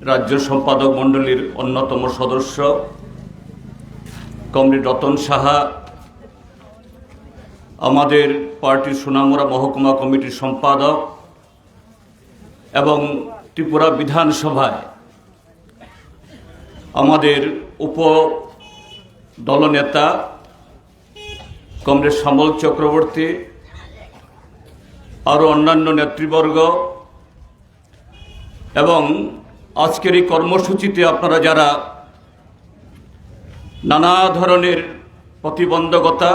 রাজ্য সম্পাদক মণ্ডলীর অন্যতম সদস্য কমরেড রতন সাহা, আমাদের পার্টির সোনামুড়া মহকুমা কমিটির সম্পাদক এবং ত্রিপুরা বিধানসভায় আমাদের উপ দলনেতা কমরেড শ্যামল চক্রবর্তী, আরও অন্যান্য নেতৃবর্গ এবং আজকের এই কর্মসূচিতে আপনারা যারা নানা ধরনের প্রতিবন্ধকতা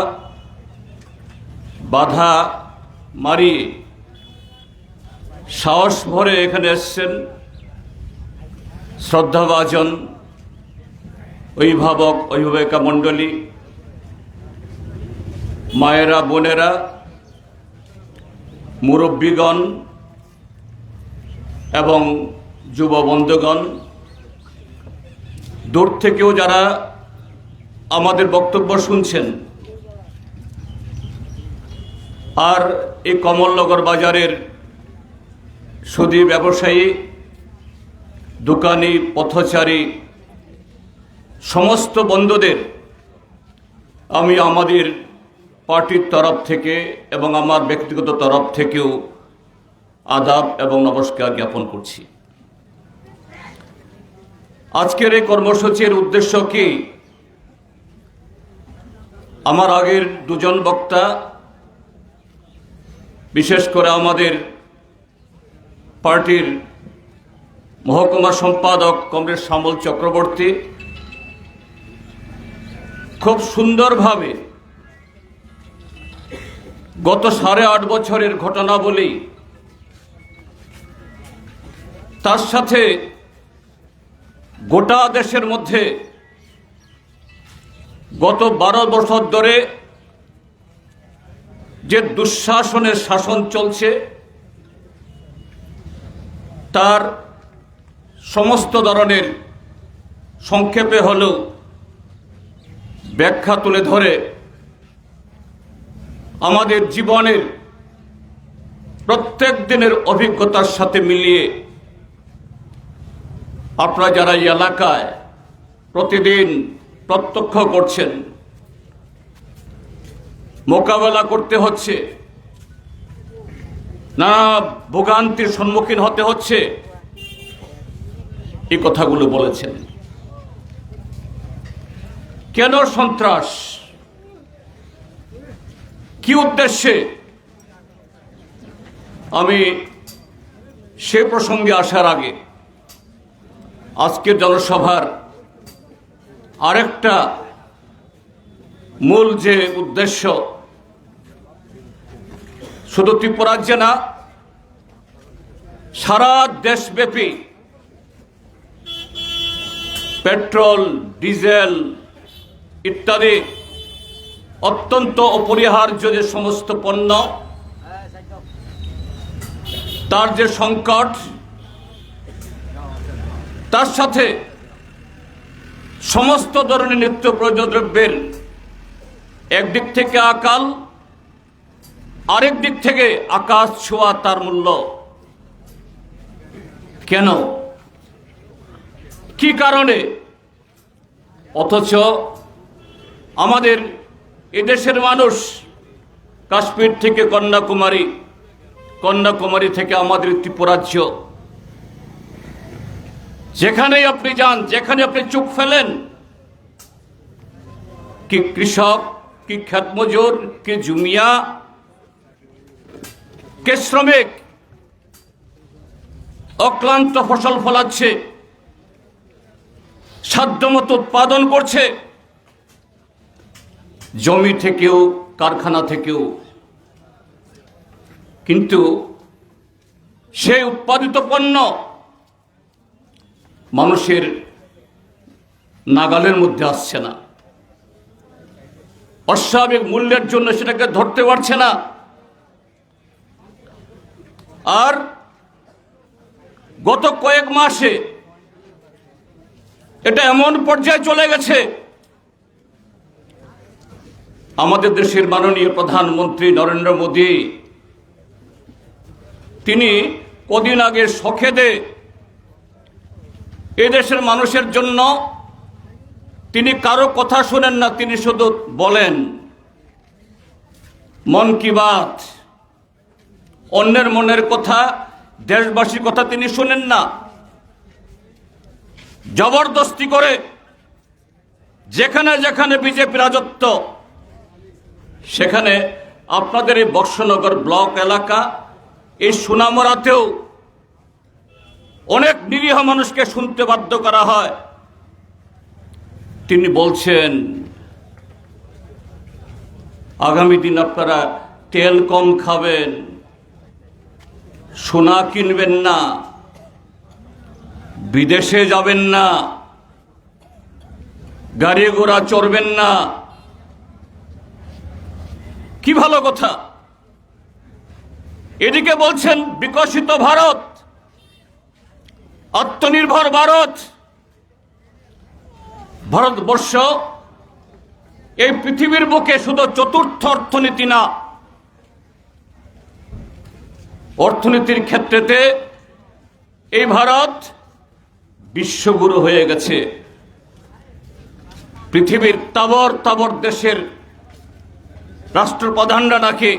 বাধা মারিয়ে সাহস ভরে এখানে এসেছেন, শ্রদ্ধাভাজন অভিভাবক অভিভাবিকা মণ্ডলী, মায়েরা বোনেরা, মুরব্বীগণ এবং যুব বন্ধুগণ, দূর থেকেও যারা আমাদের বক্তব্য শুনছেন, আর এই কমলনগর বাজারের সুদী ব্যবসায়ী, দোকানি, পথচারী সমস্ত বন্ধুদের আমি আমাদের পার্টির তরফ থেকে এবং আমার ব্যক্তিগত তরফ থেকেও আদাব এবং নমস্কার জ্ঞাপন করছি। আজকের এই কর্মসূচির উদ্দেশ্য কি? আমার আগের দুজন বক্তা, বিশেষ করে আমাদের পার্টির মহকুমা সম্পাদক কমরেড শ্যামল চক্রবর্তী খুব সুন্দরভাবে গত 8.5 বছরের ঘটনাবলী, তার সাথে গোটা দেশের মধ্যে গত 12 বছর ধরে যে দুঃশাসনের শাসন চলছে তার সমস্ত ধরনের সংক্ষেপে হলেও ব্যাখ্যা তুলে ধরে আমাদের জীবনের প্রত্যেক দিনের অভিজ্ঞতার সাথে মিলিয়ে আপনারা যারা এই এলাকায় প্রতিদিন প্রত্যক্ষ করছেন, মোকাবেলা করতে হচ্ছে, নানা ভোগান্তির সম্মুখীন হতে হচ্ছে, এই কথাগুলো বলেছেন। কেন সন্ত্রাস, কি উদ্দেশ্যে? আমি সে প্রসঙ্গে আসার আগে আজকের জনসভার আরেকটা মূল যে উদ্দেশ্য, শুধু ত্রিপুরা রাজ্যে না, সারা দেশব্যাপী পেট্রোল, ডিজেল ইত্যাদি অত্যন্ত অপরিহার্য যে সমস্ত পণ্য, তার যে সংকট, তার সাথে সমস্ত ধরনের নিত্য প্রয়োজনীয় দ্রব্যের একদিক থেকে আকাল, আরেক দিক থেকে আকাশ ছোঁয়া তার মূল্য। কেন, কি কারণে? অথচ আমাদের এদেশের মানুষ কাশ্মীর থেকে কন্যাকুমারী, কন্যাকুমারী থেকে আমাদের ত্রিপুরাজ্য, যেখানেই আপনি যান, যেখানে আপনি চোখ ফেলেন, কি কৃষক, কি ক্ষেতমজুর, কি জুমিয়া, কে শ্রমিক অক্লান্ত ফসল ফলাচ্ছে, সাধ্যমতো উৎপাদন করছে, জমি থেকেও কারখানা থেকেও, কিন্তু সেই উৎপাদিত পণ্য মানুষের নাগালের মধ্যে আসছে না, অস্বাভাবিক মূল্যের জন্য সেটাকে ধরতে পারছে না। আর গত কয়েক মাসে এটা এমন পর্যায়ে চলে গেছে, আমাদের দেশের মাননীয় প্রধানমন্ত্রী নরেন্দ্র মোদী তিনি কদিন আগে সখেদে এই দেশের মানুষের জন্য তিনি কারো কথা শোনেন না, তিনি শুধু বলেন মন কি বাত, অন্যের মনের কথা, দেশবাসীর কথা তিনি শোনেন না। জবরদস্তি করে যেখানে যেখানে বিজেপি রাজত্ব, সেখানে আপনাদের এই বর্ষনগর ব্লক এলাকা, এই সোনামুড়াতেও অনেক নিরীহ মানুষকে শুনতে বাধ্য করা হয়। তিনি বলছেন আগামী দিন আপনারা তেল কম খাবেন, সোনা কিনবেন না, বিদেশে যাবেন না, গাড়ি ঘোড়া চড়বেন না। কি ভালো কথা। এদিকে বলছেন বিকশিত ভারত, আত্মনির্ভর ভারত। ভারতবর্ষ এই পৃথিবীর বুকে শুধু চতুর্থ অর্থনীতি না, অর্থনীতির ক্ষেত্রেতে এই ভারত বিশ্বগুরু হয়ে গেছে। পৃথিবীর তাবর তাবর দেশের রাষ্ট্রপ্রধানরা নাকি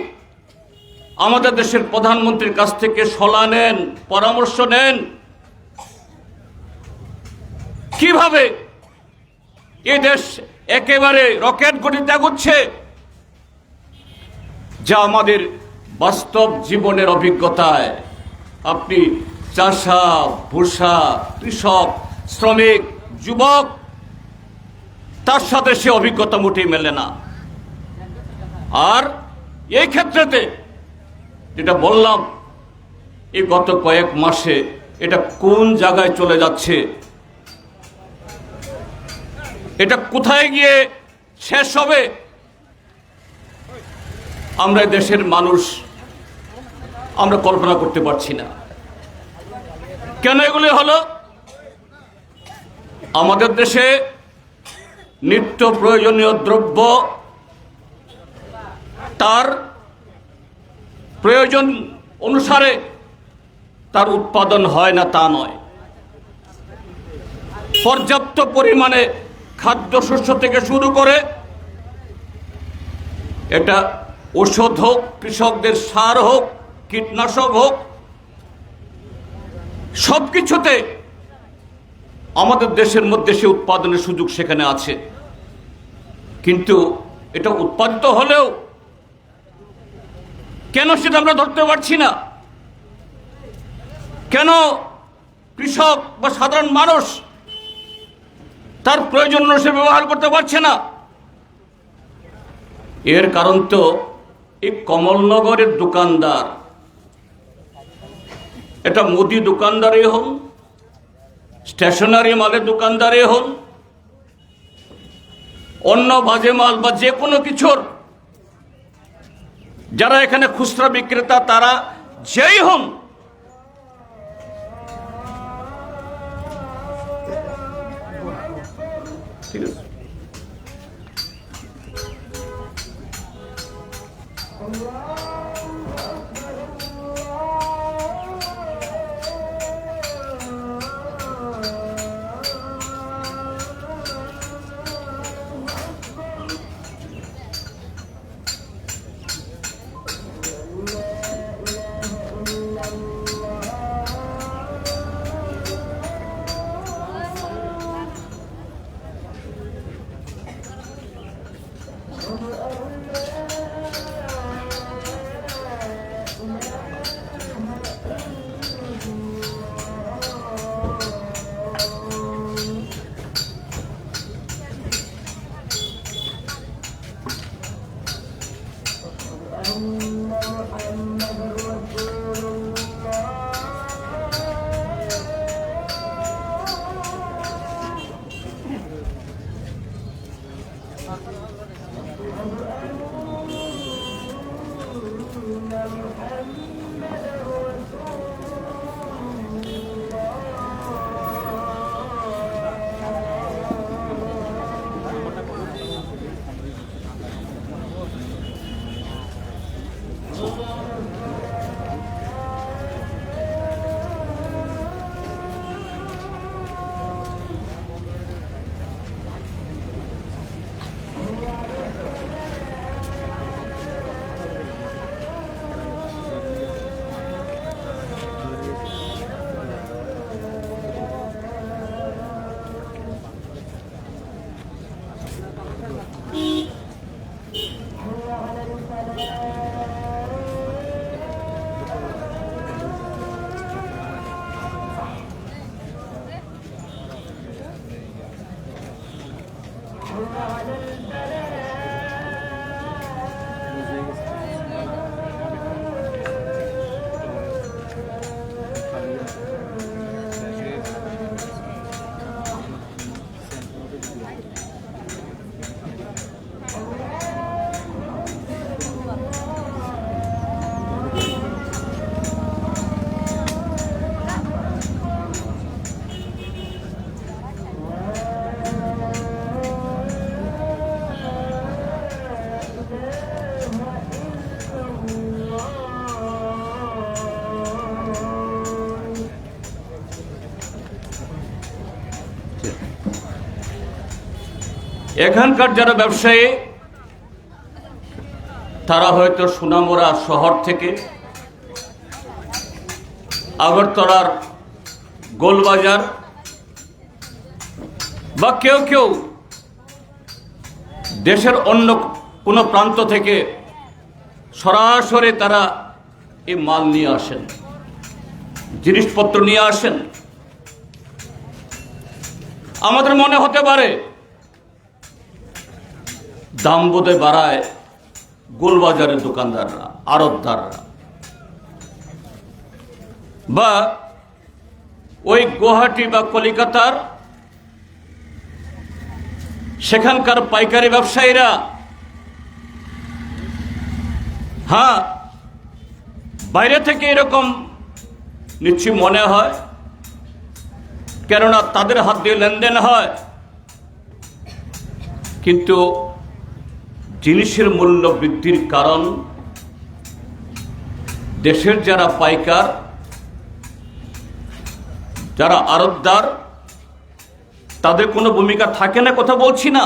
আমাদের দেশের প্রধানমন্ত্রীর কাছ থেকে সলা নেন, পরামর্শ নেন কিভাবে এ দেশ একেবারে রকেট গতিতে এগোচ্ছে, যা আমাদের বাস্তব জীবনের অভিজ্ঞতায় আপনি চাষা, ভূষা, কৃষক, শ্রমিক, যুবক, তার সাথে সে অভিজ্ঞতা মোটেই মেলে না। আর এই ক্ষেত্রেতে যেটা বললাম, এই গত কয়েক মাসে এটা কোন জায়গায় চলে যাচ্ছে, এটা কোথায় গিয়ে শেষ হবে, আমরা দেশের মানুষ আমরা কল্পনা করতে পারছি না। কেন এগুলি হলো? আমাদের দেশে নিত্য প্রয়োজনীয় দ্রব্য তার প্রয়োজন অনুসারে তার উৎপাদন হয় না তা নয়। পর্যাপ্ত পরিমাণে খাদ্যশস্য থেকে শুরু করে এটা ঔষধ হোক, কৃষকদের সার হোক, কীটনাশক হোক, সবকিছুতে আমাদের দেশের মধ্যে সে উৎপাদনের সুযোগ সেখানে আছে। কিন্তু এটা উৎপাদিত হলেও কেন সেটা আমরা ধরতে পারছি না? কেন কৃষক বা সাধারণ মানুষ তার প্রয়োজন অনুসারে ব্যবহার করতে পারছে না? এর কারণ তো এই কমলনগরের দোকানদার, এটা মুদি দোকানদারই হন, স্টেশনারি মালের দোকানদারই হন, অন্য বাজে মাল বা যে কোনো কিছুর যারা এখানে খুচরা বিক্রেতা, তারা যেই হন, ঠিক আছে, এখানকার যারা ব্যবসায়ী তারা হয়তো সোনামুড়া শহর থেকে, আগরতলার গোলবাজার বা কেউ কেউ দেশের অন্য কোনো প্রান্ত থেকে সরাসরি তারা এই মাল নিয়ে আসেন, জিনিসপত্র নিয়ে আসেন। আমাদের মনে হতে পারে দাম বোধে বাড়ায় গোলবাজারের দোকানদাররা, আড়তদাররা, বা ওই গুয়াহাটি বা কলিকাতার সেখানকার পাইকারি ব্যবসায়ীরা। হ্যাঁ, বাইরে থেকে এরকম নিশ্চয়ই মনে হয়, কেননা তাদের হাত দিয়ে লেনদেন হয়, কিন্তু জিনিসের মূল্য বৃদ্ধির কারণ দেশের যারা পাইকার, যারা আড়তদার, তাদের কোনো ভূমিকা থাকে না, কথা বলছি না,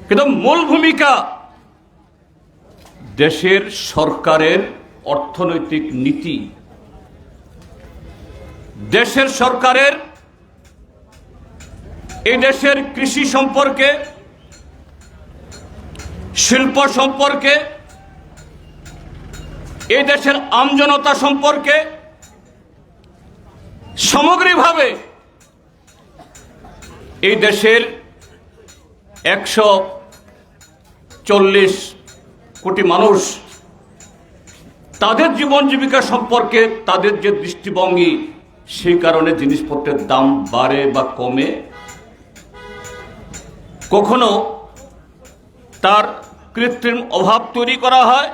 কিন্তু মূল ভূমিকা দেশের সরকারের অর্থনৈতিক নীতি, দেশের সরকারের এই দেশের কৃষি সম্পর্কে, শিল্প সম্পর্কে, এই দেশের আমজনতা সম্পর্কে, সামগ্রিকভাবে এই দেশের 140 কোটি মানুষ, তাদের জীবন জীবিকা সম্পর্কে তাদের যে দৃষ্টিভঙ্গি, সেই কারণে জিনিসপত্রের দাম বাড়ে বা কমে। কখনো তার কৃত্রিম অভাব তৈরি করা হয়,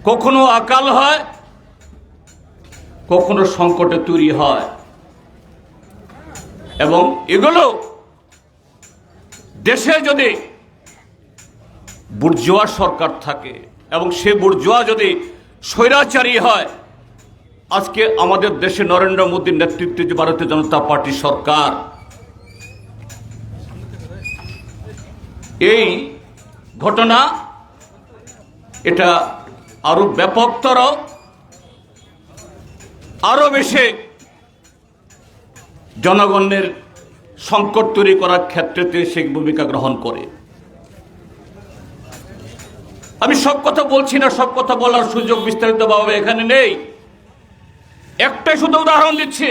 কখনো আকাল হয়, কখনো সংকটে তৈরি হয়, এবং এগুলো দেশে যদি বুর্জোয়া সরকার থাকে এবং সে বুর্জোয়া যদি স্বৈরাচারী হয়, আজকে আমাদের দেশে নরেন্দ্র মোদীর নেতৃত্বে যে ভারতীয় জনতা পার্টি সরকার, এই ঘটনা এটা আরো ব্যাপকতর, আরো বেশি জনগণের সংকট তৈরি করার ক্ষেত্রে সে ভূমিকা গ্রহণ করে। আমি সব কথা বলছি না, সব কথা বলার সুযোগ বিস্তারিতভাবে এখানে নেই, একটাই শুধু উদাহরণ দিচ্ছি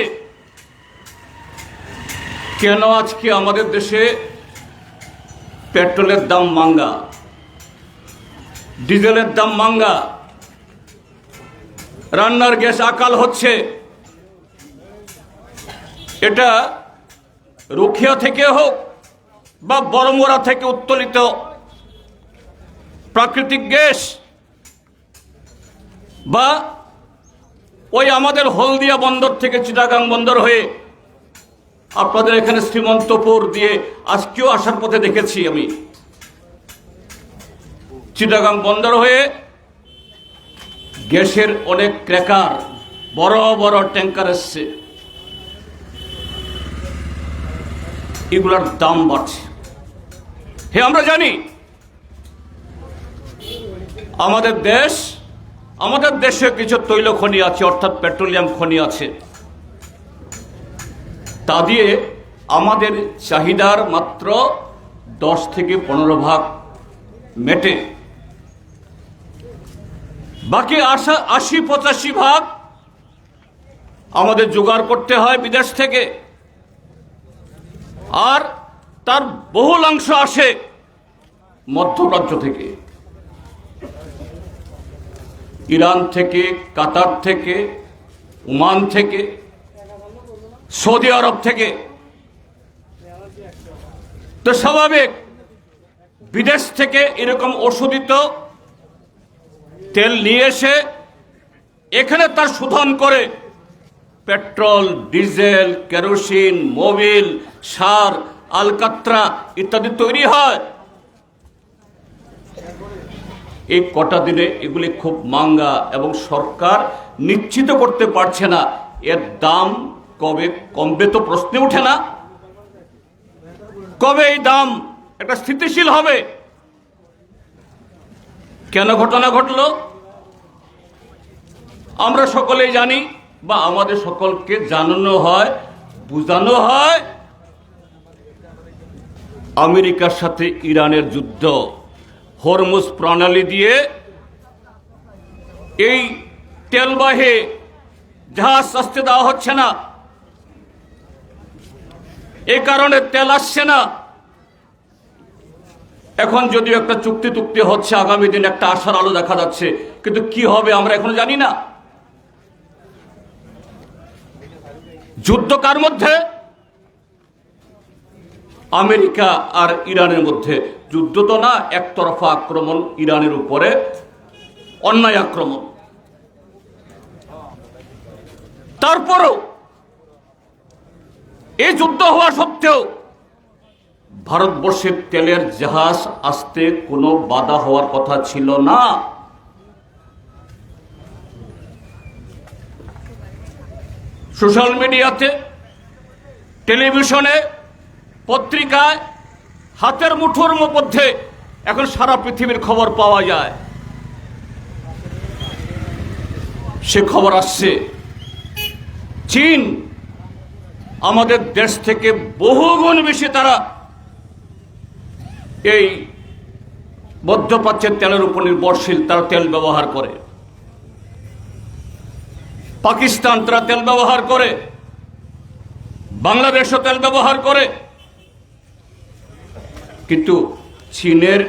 কেন আজকে আমাদের দেশে পেট্রোলের দাম মাঙ্গা, ডিজেলের দাম মাঙ্গা, রান্নার গ্যাস আকাল হচ্ছে। এটা রুখিয়া থেকে হোক বা বড়মোড়া থেকে উত্তোলিত প্রাকৃতিক গ্যাস, বা ওই আমাদের হলদিয়া বন্দর থেকে চিটাগাং বন্দর হয়ে আপনাদের এখানে শ্রীমন্তপুর দিয়ে আজকেও আসার পথে দেখেছি আমি, চিটাগাং বন্দর হয়ে গ্যাসের অনেক ক্র্যাকার, বড় বড় ট্যাঙ্কার এসছে, এগুলার দাম বাড়ছে। হে, আমরা জানি আমাদের দেশে কিছু তৈল খনি আছে, অর্থাৎ পেট্রোলিয়াম খনি আছে, তা দিয়ে আমাদের চাহিদার মাত্র 10 থেকে 15% মেটে, বাকি 80-85% আমাদের জোগাড় করতে হয় বিদেশ থেকে। আর তার বহুল অংশ আসে মধ্যপ্রাচ্য থেকে, ইরান থেকে, কাতার থেকে, ওমান থেকে, সৌদি আরব থেকে। তো স্বাভাবিক বিদেশ থেকে এরকম অশোধিত তেল নিয়ে এসে এখানে তার শোধন করে পেট্রোল, ডিজেল, কেরোসিন, মোবিল, সার, আলকাত্রা ইত্যাদি তৈরি হয়। এই কটা দিনে এগুলি খুব মাঙ্গা এবং সরকার নিশ্চিত করতে পারছে না এর দাম কবে কমবে, তো প্রশ্নে ওঠে না। কবে এই দাম একটা স্থিতিশীল হবে? কেন ঘটনা ঘটল আমরা সকলেই জানি, বা আমাদের সকলকে জানানো হয়, বোঝানো হয়। আমেরিকার সাথে ইরানের যুদ্ধ, হরমুজ প্রণালী দিয়ে এই তেলবাহী জাহাজ আসতে দেওয়া হচ্ছে না, এই কারণে তেল আসছে না। এখন যদিও একটা চুক্তি হচ্ছে, আগামী দিন একটা আশার আলো দেখা যাচ্ছে, কিন্তু কি হবে আমরা এখনো জানি না। যুদ্ধ কার মধ্যে? আমেরিকা আর ইরানের মধ্যে। যুদ্ধ তো না, একতরফা আক্রমণ ইরানের উপরে, অন্যায় আক্রমণ। তারপরও এই যুদ্ধ হওয়া সত্ত্বেও ভারতবর্ষের তেলের জাহাজ আসতে কোনো বাধা হওয়ার কথা ছিল না। সোশ্যাল মিডিয়াতে, টেলিভিশনে, পত্রিকায়, হাতের মুঠোর মধ্যে এখন সারা পৃথিবীর খবর পাওয়া যায়। সে খবর আসছে চীন আমাদের দেশ থেকে বহুগুণ বেশি তারা এই মধ্যপ্রাচ্যের তেলের উপর নির্ভরশীল, তারা তেল ব্যবহার করে। পাকিস্তান তারা তেল ব্যবহার করে, বাংলাদেশও তেল ব্যবহার করে। কিন্তু চীনের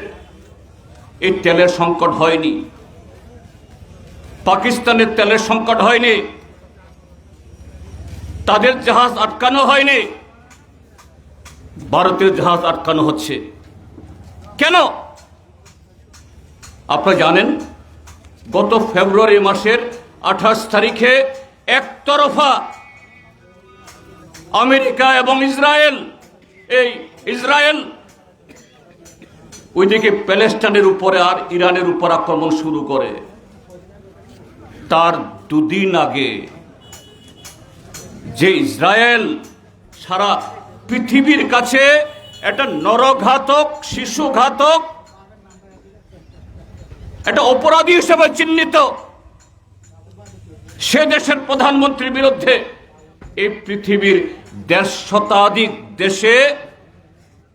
এই তেলের সংকট হয়নি, পাকিস্তানের তেলের সংকট হয়নি, তাদের জাহাজ আটকানো হয়নি, ভারতের জাহাজ আটকানো হচ্ছে। কেন? আপনারা জানেন, গত ফেব্রুয়ারি মাসের 28 তারিখে একতরফা আমেরিকা এবং ইসরায়েল ওইদিকে প্যালেস্টাইনের উপরে আর ইরানের উপর আক্রমণ শুরু করে। তার দুদিন আগে যে ইসরায়েল সারা পৃথিবীর কাছে একটা নরঘাতক, শিশুঘাতক, একটা অপরাধী হিসেবে চিহ্নিত, সে দেশের প্রধানমন্ত্রীর বিরুদ্ধে এই পৃথিবীর 1.5 শতাধিক দেশে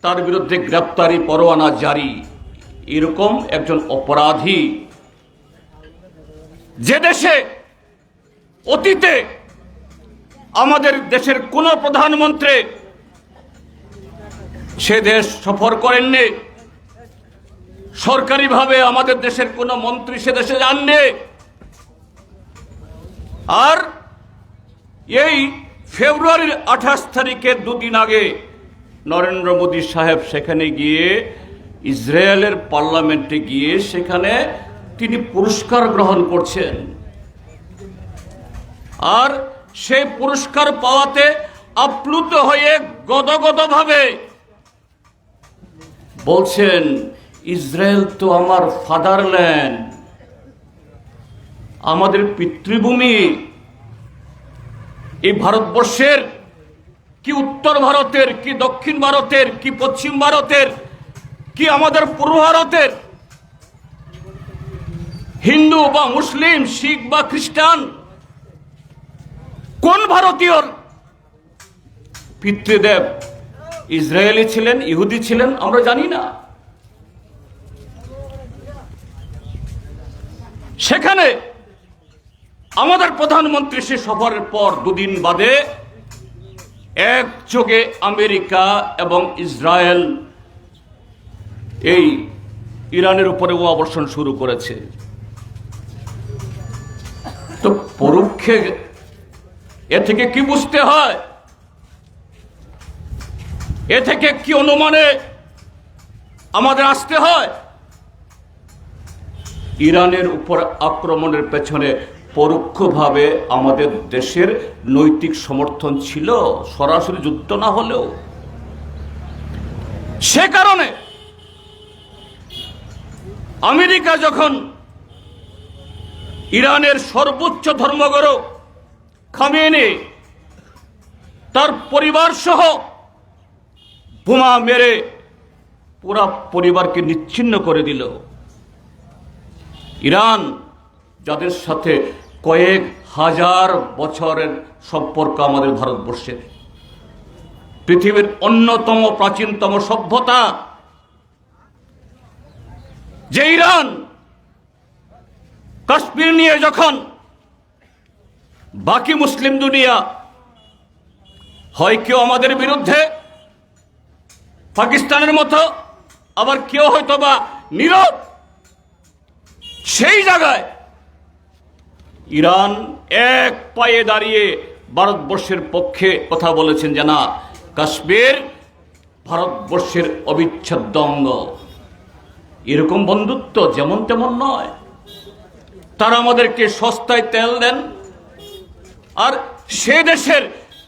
তার বিরুদ্ধে গ্রেপ্তারি পরোয়ানা জারি। এরকম একজন অপরাধী, যে দেশে অতীতে আমাদের দেশের কোন প্রধানমন্ত্রী সে দেশ সফর করেননি, সরকারিভাবে আমাদের দেশের কোন মন্ত্রী সে দেশে যাননি। আর এই ফেব্রুয়ারির 28 তারিখের দুদিন আগে নরেন্দ্র মোদী সাহেব সেখানে গিয়ে, ইসরায়েলের পার্লামেন্টে গিয়ে সেখানে তিনি পুরস্কার গ্রহণ করছেন। আর সেই পুরস্কার পাওয়াতে আপ্লুত হয়ে গদগদভাবে বলছেন, ইসরায়েল তো আমার ফাদারল্যান্ড, আমাদের পিতৃভূমি। এই ভারতবর্ষের কি উত্তর ভারতের, কি দক্ষিণ ভারতের, কি পশ্চিম ভারতের, কি আমাদের পূর্ব ভারতের, হিন্দু বা মুসলিম, শিখ বা খ্রিস্টান, কোন ভারতীয়র পিতৃদেব ইসরায়েলি ছিলেন, ইহুদি ছিলেন আমরা জানি না। সেখানে আমাদের প্রধানমন্ত্রী সে সফরের পর দুদিন বাদে একযোগে আমেরিকা এবং ইসরায়েল এই ইরানের উপরে অবর্ষণ শুরু করেছে। তো পরোক্ষে এ থেকে কি বুঝতে হয়, এ থেকে কি অনুমানে আমাদের আসতে হয়? ইরানের উপর আক্রমণের পেছনে পরোক্ষভাবে আমাদের দেশের নৈতিক সমর্থন ছিল, সরাসরি যুদ্ধ না হলেও। সে কারণে আমেরিকা যখন ইরানের সর্বোচ্চ ধর্মগুরু খামেনি তার পরিবার সহ বোমা মেরে পুরা পরিবারকে নিচ্ছিন্ন করে দিল, ইরান যাদের সাথে কয়েক হাজার বছরের সম্পর্ক আমাদের ভারতবর্ষের, পৃথিবীর অন্যতম প্রাচীনতম সভ্যতা, যে ইরান কাশ্মীর নিয়ে যখন বাকি মুসলিম দুনিয়া হয় কেউ আমাদের বিরুদ্ধে পাকিস্তানের মতো, আবার কেউ হয়তো বা নীরব, সেই জায়গায় ইরান এক পায়ে দাঁড়িয়ে ভারতবর্ষের পক্ষে কথা বলেছেন যে না, কাশ্মীর ভারতবর্ষের অবিচ্ছেদ্য অঙ্গ। এরকম বন্ধুত্ব যেমন তেমন নয়। তারা আমাদেরকে সস্তায় তেল দেন, আর সে দেশের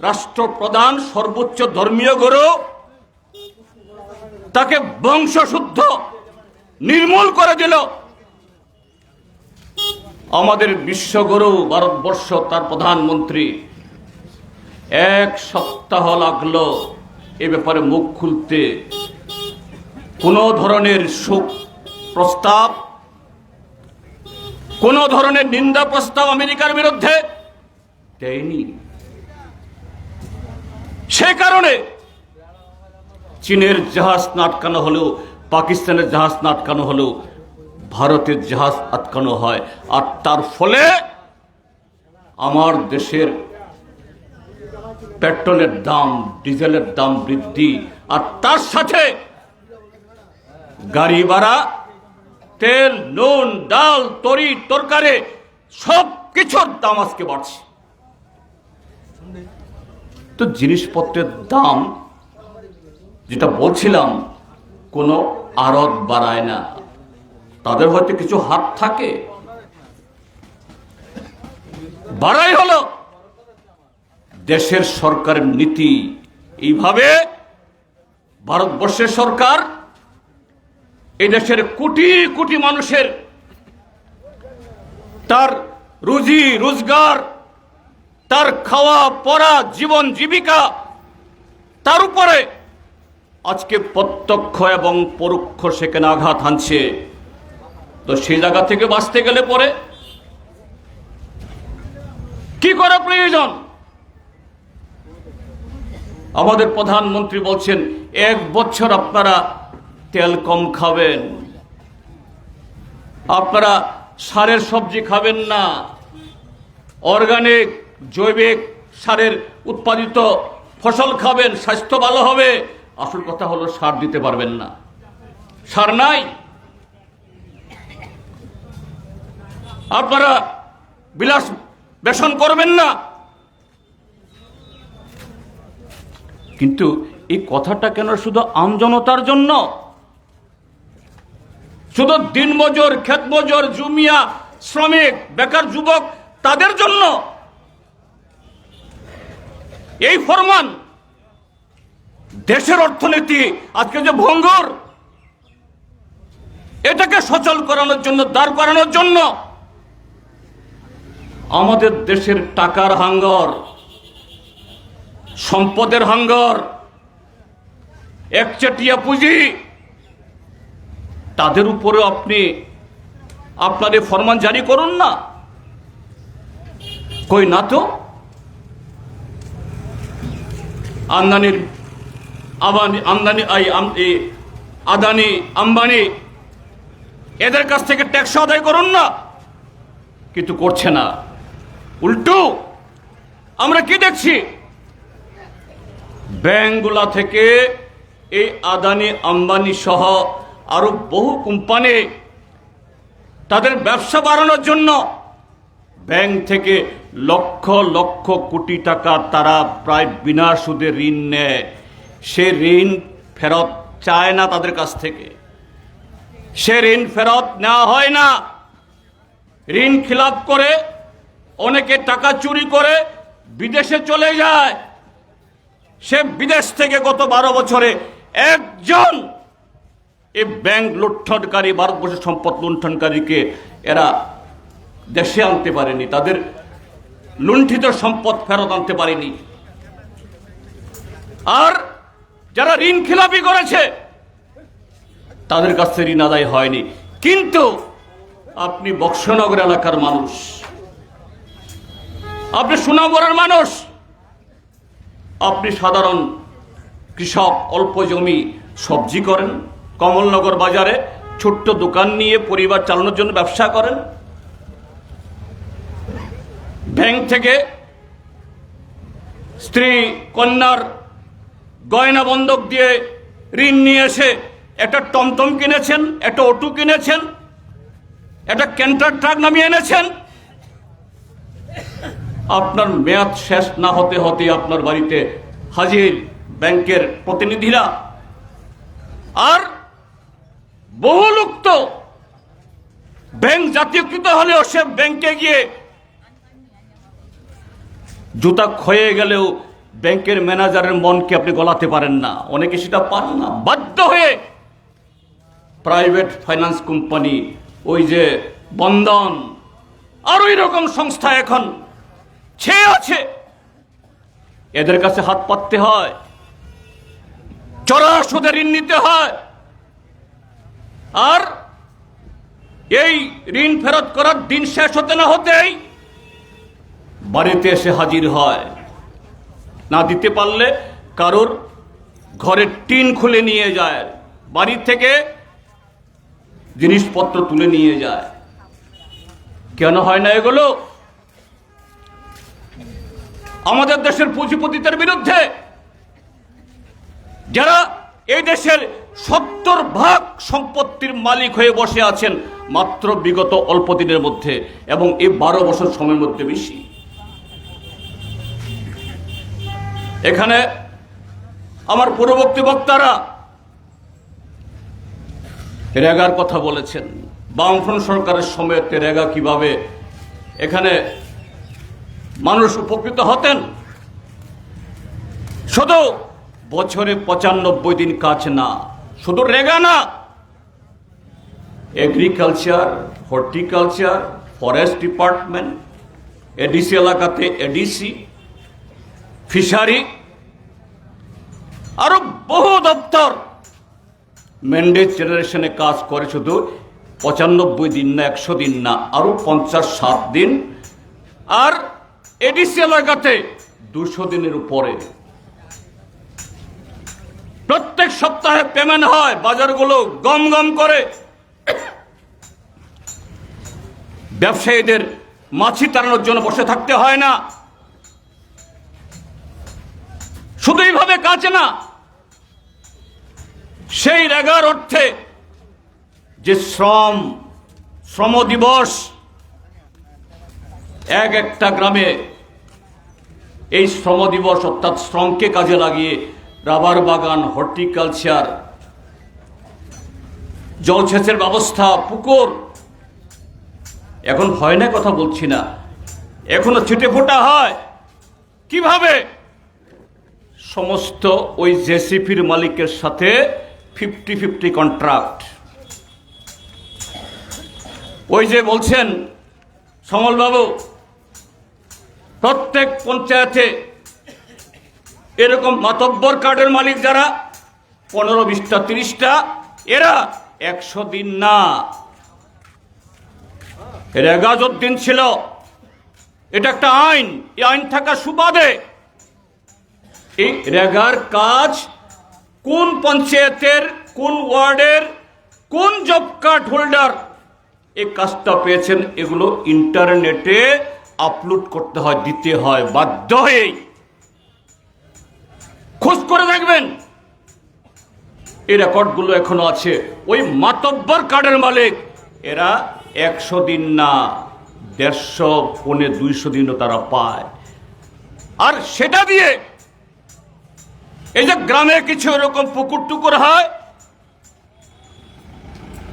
রাষ্ট্রপ্রধান সর্বোচ্চ ধর্মীয় গুরু তাকে বংশশুদ্ধ নির্মূল করে দিল। আমাদের বিশ্বগুরু ভারতবর্ষ, তার প্রধানমন্ত্রী এক সপ্তাহ লাগলো এ ব্যাপারে মুখ খুলতে। কোন ধরনের শোক প্রস্তাব, কোন ধরনের নিন্দা প্রস্তাব আমেরিকার বিরুদ্ধে দেয়নি। সে কারণে চীনের জাহাজ আটকানো হলেও, পাকিস্তানের জাহাজ আটকানো হলেও ভারতের জাহাজ আটকানো হয়, আর তার ফলে আমার দেশের পেট্রোলের দাম, ডিজেলের দাম বৃদ্ধি, আর তার সাথে গাড়ি ভাড়া, তেল, নুন, ডাল, তরি তরকারি সব কিছুর দাম আজকে বাড়ছে। তো জিনিসপত্রের দাম, যেটা বলছিলাম, কোনো আড়ত বাড়ায় না, তাদের হয়তো কিছু হাত থাকে, বাড়াই হলো দেশের সরকারের নীতি। এইভাবে ভারতবর্ষের সরকার এই দেশের কোটি কোটি মানুষের তার রুজি রোজগার, তার খাওয়া পড়া, জীবন জীবিকা, তার উপরে আজকে প্রত্যক্ষ এবং পরোক্ষ সেখানে আঘাত হানছে। তো সেই জায়গা থেকে বাঁচতে গেলে পরে কি করা প্রয়োজন? আমাদের প্রধানমন্ত্রী বলছেন 1 বছর আপনারা তেল কম খাবেন, আপনারা সারের সবজি খাবেন না, অর্গানিক জৈবিক সারের উৎপাদিত ফসল খাবেন, স্বাস্থ্য ভালো হবে। আসল কথা হলো সার দিতে পারবেন না, সার নাই। আপনারা বিলাস বেসন করবেন না। কিন্তু এই কথাটা কেন শুধু আমজনতার জন্য? শুধু দিনমজুর, ক্ষেতমজুর, জুমিয়া, শ্রমিক, বেকার যুবক, তাদের জন্য এই ফরমান? দেশের অর্থনীতি আজকে যে ভঙ্গুর, এটাকে সচল করানোর জন্য, দাঁড় করানোর জন্য আমাদের দেশের টাকার হাঙ্গর, সম্পদের হাঙ্গর, একচেটিয়া পুঁজি, তাদের উপরে আপনি আপনাদের ফরমান জারি করুন না। কই না তো? আমদানির আদানি আম্বানি এদের কাছ থেকে ট্যাক্স আদায় করুন না, কিন্তু করছে না। উল্টো আমরা কি দেখছি? ব্যাংকগুলা থেকে এই আদানি আম্বানি সহ আরো বহু কোম্পানি তাদের ব্যবসা বাড়ানোর জন্য ব্যাংক থেকে লক্ষ লক্ষ কোটি টাকা তারা প্রায় বিনা সুদে ঋণ নেয়। সে ঋণ ফেরত চায় না তাদের কাছ থেকে, সে ঋণ ফেরত নেওয়া হয় না। ঋণ খিলাপ করে অনেকে টাকা চুরি করে বিদেশে চলে যায়। সে বিদেশ থেকে গত 12 বছরে একজন এই ব্যাংক লুণ্ঠনকারী, ভারতবর্ষের সম্পদ লুণ্ঠনকারীকে এরা দেশে আনতে পারেনি, তাদের লুণ্ঠিত সম্পদ ফেরত আনতে পারেনি। আর যারা ঋণ খিলাপি করেছে তাদের কাছ থেকে ঋণ আদায় হয়নি। কিন্তু আপনি বক্সনগর এলাকার মানুষ, আপনি সুনামগড়ের মানুষ, আপনি সাধারণ কৃষক, অল্প জমি সবজি করেন, কমলনগর বাজারে ছোট্ট দোকান নিয়ে পরিবার চালানোর জন্য ব্যবসা করেন। ব্যাংক থেকে স্ত্রী কন্যার গয়না বন্ধক দিয়ে ঋণ নিয়ে এসে একটা টমটম কিনেছেন, একটা অটো কিনেছেন, একটা ক্যান্টার ট্রাক নামিয়ে এনেছেন। আপনার মেয়াদ শেষ না হতে হতে আপনার বাড়িতে হাজির ব্যাংকের প্রতিনিধিরা। আর বহু লোক তো ব্যাংক জাতীয়কৃত হলেও সে ব্যাংকে গিয়ে জুতা ক্ষয়ে গেলেও ব্যাংকের ম্যানেজারের মনকে আপনি গলাতে পারেন না, অনেকে সেটা পান না। বাধ্য হয়ে প্রাইভেট ফাইন্যান্স কোম্পানি, ওই যে বন্ধন আর ওই রকম সংস্থা এখন ছেয়ে আছে, এদের কাছে হাত পাততে হয়, চড়া সুদে ঋণ নিতে হয়। আর এই ঋণ ফেরত করার দিন শেষ হতে না হতেই বাড়িতে এসে হাজির হয়। না দিতে পারলে কারোর ঘরের টিন খুলে নিয়ে যায়, বাড়ি থেকে জিনিসপত্র তুলে নিয়ে যায়। কেন হয় না এগুলো? আমাদের দেশের পুঁজিপতিদের বিরুদ্ধে, যারা এই দেশের 70% সম্পত্তির মালিক হয়ে বসে আছেন মাত্র বিগত অল্প দিনের মধ্যে, এবং এই 12 বছর সময়ের মধ্যে বেশি। এখানে আমার পূর্ববর্তী বক্তারা রেগার কথা বলেছেন। বামফ্রন্ট সরকারের সময়তে রেগা কিভাবে এখানে মানুষ উপকৃত হতেন। শুধু বছরে 95 দিন কাজ না, শুধু রেগা না, agriculture, horticulture, forest department, ADC এলাকাতে এডিসি, ফিশারি, আরো বহু দপ্তর ম্যান্ডেট জেনারেশনে কাজ করে। শুধু 95 দিন না, 100 দিন না, আরো 50-60 দিন। আর এডিসি এলাকাতে 200 দিনের উপরে। প্রত্যেক সপ্তাহে পেমেন্ট হয়, বাজারগুলো গম গম করে। ব্যবসায়ীদের মাছি তাড়ানোর জন্য বসে থাকতে হয় না। শুধু এইভাবে কাজ না, সেই রেগার অর্থে যে শ্রম দিবস, একটা গ্রামে এই শ্রম দিবস অর্থাৎ শ্রমকে কাজে লাগিয়ে রাবার বাগান, হর্টিকালচার, জলসেচের ব্যবস্থা, পুকুর, এখন হয় না কথা বলছি না, এখনো ছিটে ফোটা হয়। কিভাবে? সমস্ত ওই জেসিপির মালিকের সাথে 50-50 কন্ট্রাক্ট। ওই যে বলছেন সমলবাবু, প্রত্যেক পঞ্চায়েতে এরকম মাতব্বর কার্ডের মালিক যারা 15, 20টা, 30টা, এরা 100 দিন না, রেগা যতদিন ছিল, এটা একটা আইন। এই আইন থাকা সুবাদে এই রেগার কাজ কোন পঞ্চায়েতের, কোন ওয়ার্ডের, কোন জব কার্ড হোল্ডার এই কাজটা পেয়েছেন, এগুলো ইন্টারনেটে আপলোড করতে হয়, দিতে হয় বাধ্য হয়েই। খোঁজ করে দেখবেন এই রেকর্ডগুলো এখনো আছে। ওই মাতব্বর কার্ডের মালিক এরা 100 দিন না 150 পৌনে 200 দিনও তারা পায়। আর সেটা দিয়ে এই যে গ্রামে কিছু এরকম পুকুর টুকুর হয়,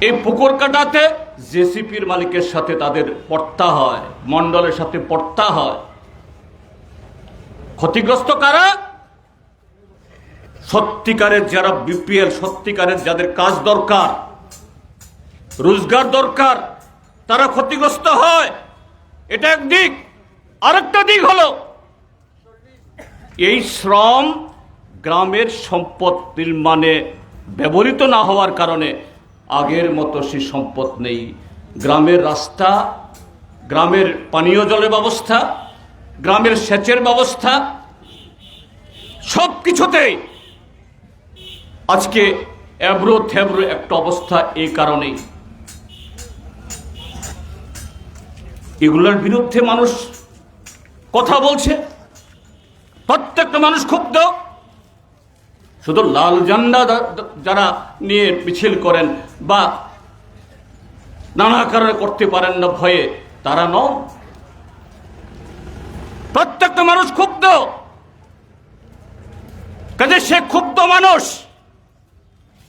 এই পুকুর কাটাতে জেসিপির মালিকের সাথে তাদের পর্তা হয়, মন্ডলের সাথে পর্তা হয়। ক্ষতিগ্রস্ত কারা? সত্যিকারের যারা বিপিএল, সত্যিকারের যাদের কাজ দরকার, রোজগার দরকার, তারা ক্ষতিগ্রস্ত হয়। এটা একদিক। আরেকটা দিক হলো এই শ্রম গ্রামের সম্পদ নির্মাণে ব্যবহৃত না হওয়ার কারণে আগের মতো সে সম্পদ নেই। গ্রামের রাস্তা, গ্রামের পানীয় জলের ব্যবস্থা, গ্রামের সেচের ব্যবস্থা, সব কিছুতেই আজকে এবড়ো থেবড়ো একটা অবস্থা। এই কারণেই এগুলোর বিরুদ্ধে মানুষ কথা বলছে, প্রত্যেকটা মানুষ ক্ষুব্ধ। শুধু লাল ঝান্ডা যারা নিয়ে মিছিল করেন বা নানা কারণে করতে পারেন না ভয়ে, তারা নন। প্রত্যেকটা মানুষ ক্ষুব্ধ। কাজে সে ক্ষুব্ধ মানুষ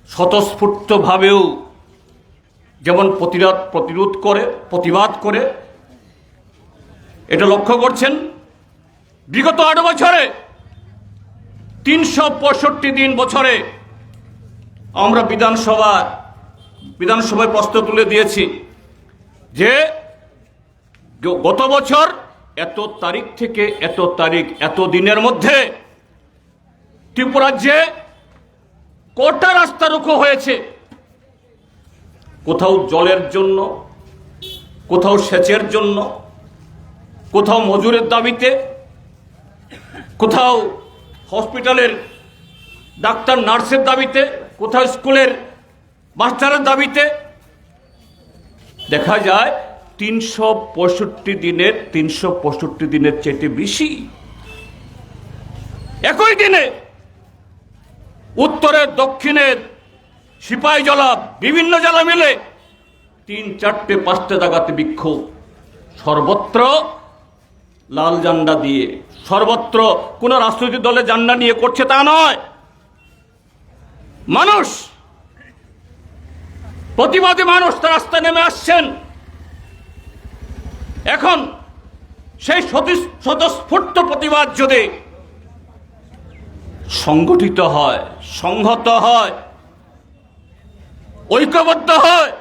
স্বতঃস্ফূর্ত ভাবেও যেমন প্রতিরোধ করে, প্রতিবাদ করে। এটা লক্ষ্য করছেন বিগত 8 বছরে 365 দিন বছরে আমরা বিধানসভায় প্রশ্ন তুলে দিয়েছি যে গত বছর এত তারিখ থেকে এত তারিখ, এত দিনের মধ্যে ত্রিপুরাজ্যে কটা রাস্তা রুখো হয়েছে। কোথাও জলের জন্য, কোথাও সেচের জন্য, কোথাও মজুরের দাবিতে, কোথাও হসপিটালের ডাক্তার নার্সের দাবিতে, কোথাও স্কুলের মাস্টারের দাবিতে। দেখা যায় 365 দিনের চেয়ে বেশি। একই দিনে উত্তরের, দক্ষিণের, সিপাহীজলা, বিভিন্ন জেলা মিলে 3, 4, 5 জায়গাতে বিক্ষোভ। সর্বত্র লাল ঝান্ডা দিয়ে, সর্বত্র কোন রাজনৈতিক দলের ঝান্ডা নিয়ে করছে তা নয়। মানুষ, প্রতিবাদী মানুষ তার রাস্তায় নেমে আসছেন। এখন সেই স্বতঃস্ফূর্ত প্রতিবাদ যদি সংগঠিত হয়, সংহত হয়, ঐক্যবদ্ধ হয়,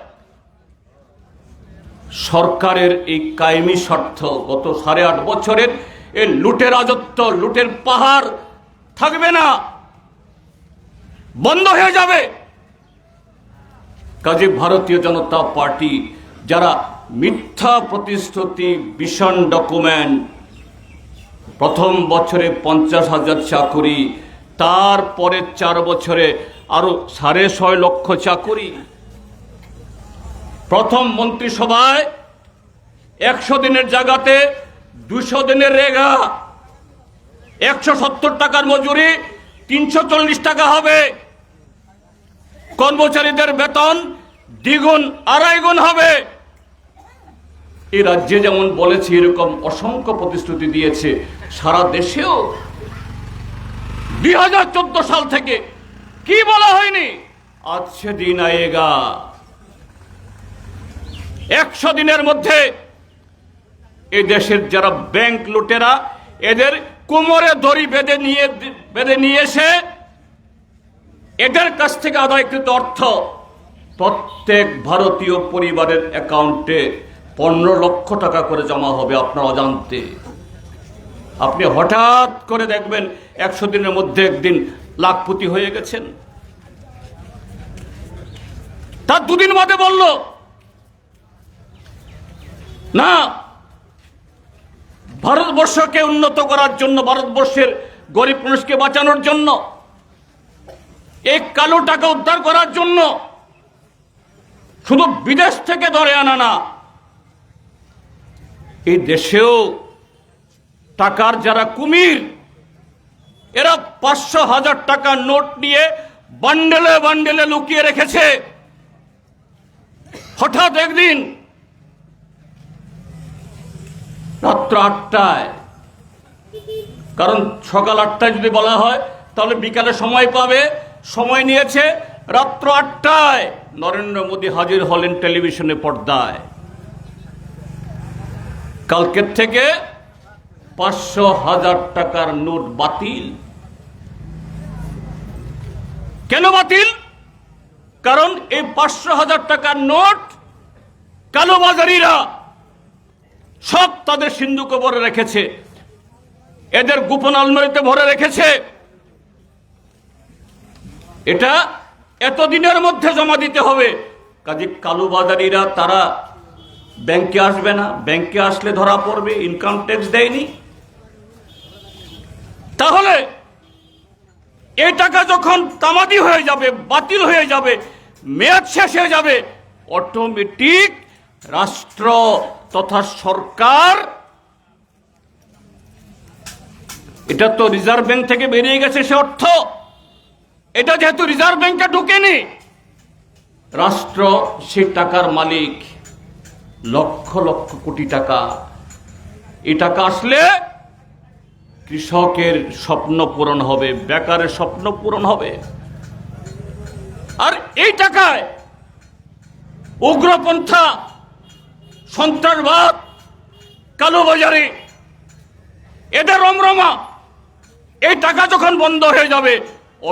সরকারের এই কায়েমি স্বার্থ গত 8.5 বছরের এই লুটের রাজত্ব, লুটের পাহাড় থাকবে না, বন্ধ হয়ে যাবে। কাজে ভারতীয় জনতা পার্টি যারা মিথ্যা প্রতিশ্রুতি, ভিশন ডকুমেন্ট, প্রথম বছরে 50,000 চাকুরি, তারপরে 4 বছরে আরো 6.5 লক্ষ চাকুরি, প্রথম মন্ত্রিসভায় 100 দিনের জায়গাতে 200 দিনের রেগা, 170 টাকার মজুরি 340 টাকা হবে, কর্মচারীদের বেতন দ্বিগুণ, 2.5 গুণ হবে। এই রাজ্যে যেমন বলেছে এরকম অসংখ্য প্রতিশ্রুতি দিয়েছে, সারা দেশেও 2014 সাল থেকে কি বলা হয়নি? আজকে দিন আয়েগা। 100 দিনের মধ্যে এই দেশের যারা ব্যাংক লুটেরা, এদের কোমরে দড়ি বেঁধে নিয়ে এসে এদের কাছ থেকে আদায়কৃত অর্থ প্রত্যেক ভারতীয় পরিবারের অ্যাকাউন্টে 15 লক্ষ টাকা করে জমা হবে আপনার অজান্তে। আপনি হঠাৎ করে দেখবেন 100 দিনের মধ্যে একদিন লাখপতি হয়ে গেছেন। তার 2 দিন বাদে বলল না, ভারতবর্ষকে উন্নত করার জন্য, ভারতবর্ষের গরিব মানুষকে বাঁচানোর জন্য, এই কালো টাকা উদ্ধার করার জন্য শুধু বিদেশ থেকে ধরে আনা না, এই দেশেও টাকার যারা কুমির, এরা 500,000 টাকার নোট নিয়ে বান্ডেলে বান্ডেলে লুকিয়ে রেখেছে। হঠাৎ একদিন রাত্র 8টায়, কারণ সকাল 8টায় যদি বলা হয় তাহলে বিকালে সময় পাবে, সময় নিয়েছে রাত্র 8টায় নরেন্দ্র মোদী হাজির হলেন টেলিভিশনে পর্দায়। কালকের থেকে 500,000 টাকার নোট বাতিল। কেন বাতিল? কারণ এই 500,000 টাকার নোট কালোবাজারিরা সব তাদের সিন্ধুকে ভরে রেখেছে, এদের গোপন আলমারিতে ভরে রেখেছে। এটা এতদিনের মধ্যে জমা দিতে হবে। কাজে কালোবাজারিরা তারা ব্যাংকে আসবে না, ব্যাংকে আসলে ধরা পড়বে, ইনকাম ট্যাক্স দেয়নি। তাহলে এই টাকা যখন তামাদি হয়ে যাবে, বাতিল হয়ে যাবে, মেয়াদ শেষ হয়ে যাবে, অটোমেটিক রাষ্ট্র তথা সরকার, এটা তো রিজার্ভ ব্যাংক থেকে বেরিয়ে গেছে সে অর্থ, এটা যেহেতু রিজার্ভ ব্যাংকে ঢুকেনি, রাষ্ট্র সেই টাকার মালিক। লক্ষ লক্ষ কোটি টাকা, এই টাকা আসলে কৃষকের স্বপ্ন পূরণ হবে, বেকারের স্বপ্ন পূরণ হবে। আর এই টাকায় উগ্রপন্থা, সন্ত্রাসবাদ, কালোবাজারি, এদের রমরমা, এই টাকা যখন বন্ধ হয়ে যাবে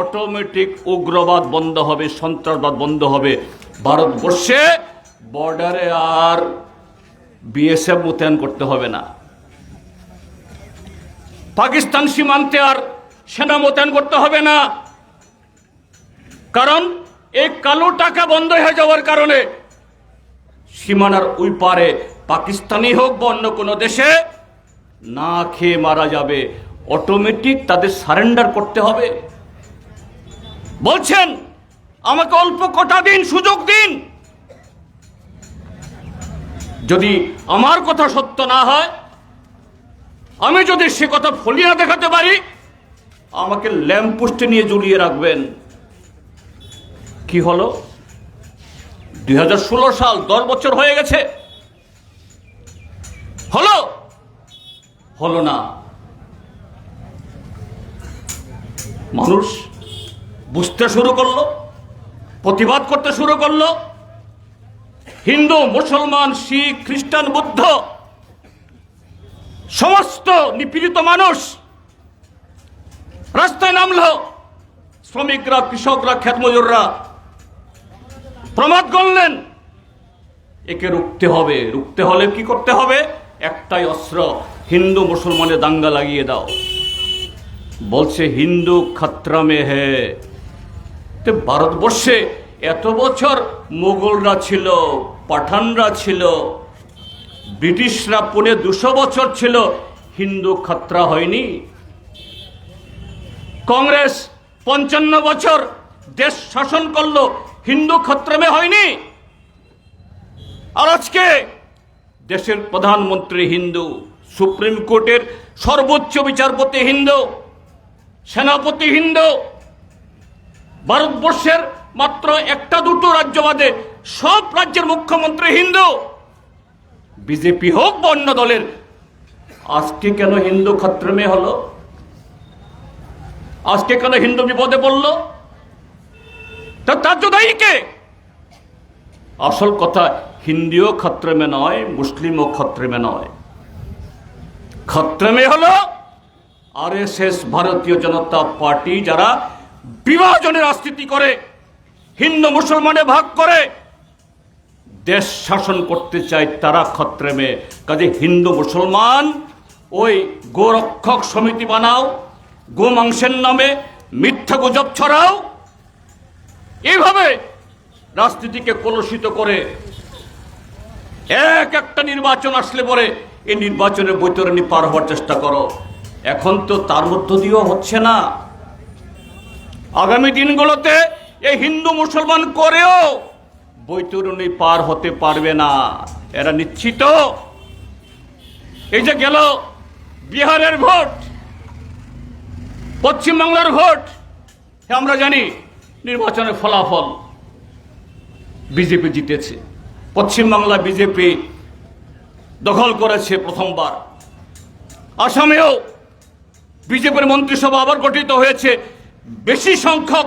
অটোমেটিক উগ্রবাদ বন্ধ হবে, সন্ত্রাসবাদ বন্ধ হবে। ভারতবর্ষে বর্ডারে আর বিএসএফ মোতায়েন করতে হবে না, পাকিস্তান সীমান্তে আর সেনা মোতায়েন করতে হবে না। কারণ এই কালো টাকা বন্ধ হয়ে যাওয়ার কারণে সীমানার ওই পারে পাকিস্তানি হোক বা অন্য কোনো দেশে না খেয়ে মারা যাবে, অটোমেটিক তাদের সারেন্ডার করতে হবে। বলছেন আমাকে অল্প কটা দিন সুযোগ দিন, যদি আমার কথা সত্য না হয়, আমি যদি সে কথা ফলিয়ে দেখাতে পারি, আমাকে ল্যাম্পপোস্টে নিয়ে ঝুলিয়ে রাখবেন। কি হলো? 2016 সাল, 10 বছর হয়ে গেছে, হলো? হলো না। মানুষ বুঝতে শুরু করলো, প্রতিবাদ করতে শুরু করলো। হিন্দু, মুসলমান, শিখ, খ্রিস্টান, বৌদ্ধ, সমস্ত নিপীড়িত মানুষ রাস্তায় নামলো। শ্রমিকরা, কৃষকরা, ক্ষেতমজুররা প্রমাদ করলেন একে রুখতে হবে। রুখতে হলে কি করতে হবে? একটাই অস্ত্র, হিন্দু মুসলমানের দাঙ্গা লাগিয়ে দাও। বলছে হিন্দু খতরা মে হ্যায়। তো ভারতবর্ষে এত বছর মোগলরা ছিল, পাঠানরা ছিল, ব্রিটিশরা 250 বছর ছিল, হিন্দু খতরা হয়নি? কংগ্রেস 55 বছর দেশ শাসন করলো, হিন্দু খতরা মে হয়নি? আর আজকে দেশের প্রধানমন্ত্রী হিন্দু, সুপ্রিম কোর্টের সর্বোচ্চ বিচারপতি হিন্দু, সেনাপতি হিন্দু, ভারতবর্ষের মাত্র 1-2 রাজ্য বাদে সব রাজ্যের মুখ্যমন্ত্রী হিন্দু, বিজেপি হোক বা অন্য দলের। আজকে কেন হিন্দু খতরা মে হলো? আজকে কেন হিন্দু বিপদে পড়ল? তার দায়ী কে? আসল কথা, হিন্দুও খতরা মে নয়, মুসলিমও খতরা মে নয়। খতরা মে হলো আরএসএস, ভারতীয় জনতা পার্টি, যারা বিভাজনের রাজনীতি করে, হিন্দু মুসলমানে ভাগ করে দেশ শাসন করতে চায়, তারা খতরা মে। কাজে হিন্দু মুসলমান ওই গোরক্ষক সমিতি বানাও, গোমাংসের নামে মিথ্যা গুজব ছড়াও, এইভাবে রাজনীতিকে কলুষিত করে একটা নির্বাচন আসলে পরে এই নির্বাচনের বৈতরণী পার হওয়ার চেষ্টা করো। এখন তো তার মধ্য দিয়েও হচ্ছে না। আগামী দিনগুলোতে এই হিন্দু মুসলমান করেও বৈতরণী পার হতে পারবে না, এরা নিশ্চিত। এই যে গেল বিহারের ভোট, পশ্চিমবাংলার ভোট আমরা জানি নির্বাচনের ফলাফল বিজেপি জিতেছে। পশ্চিমবাংলা বিজেপি দখল করেছে প্রথমবার। আসামেও বিজেপির মন্ত্রিসভা আবার গঠিত হয়েছে বেশি সংখ্যক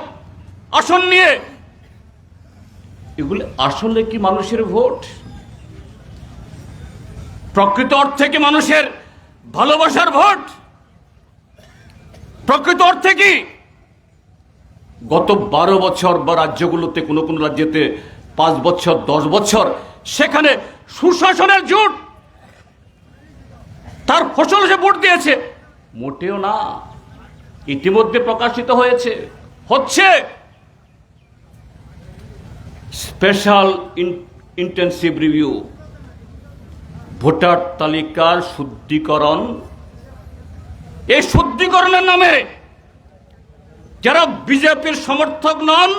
আসন নিয়ে। এগুলো আসলে কি মানুষের ভোট? প্রকৃত অর্থে কি মানুষের ভালোবাসার ভোট? প্রকৃত অর্থে কি গত 12 বছর বা রাজ্যগুলোতে কোনো কোনো রাজ্যেতে 5 বছর 10 বছর সেখানে সুশাসনের জোট, তার ফসল সে ভোট দিয়েছে? মোটেও না। ইতিমধ্যে প্রকাশিত হচ্ছে স্পেশাল ইন্টেন্সিভ রিভিউ, ভোটার তালিকার শুদ্ধিকরণ। এই শুদ্ধিকরণের নামে যারা বিজেপির সমর্থক নন,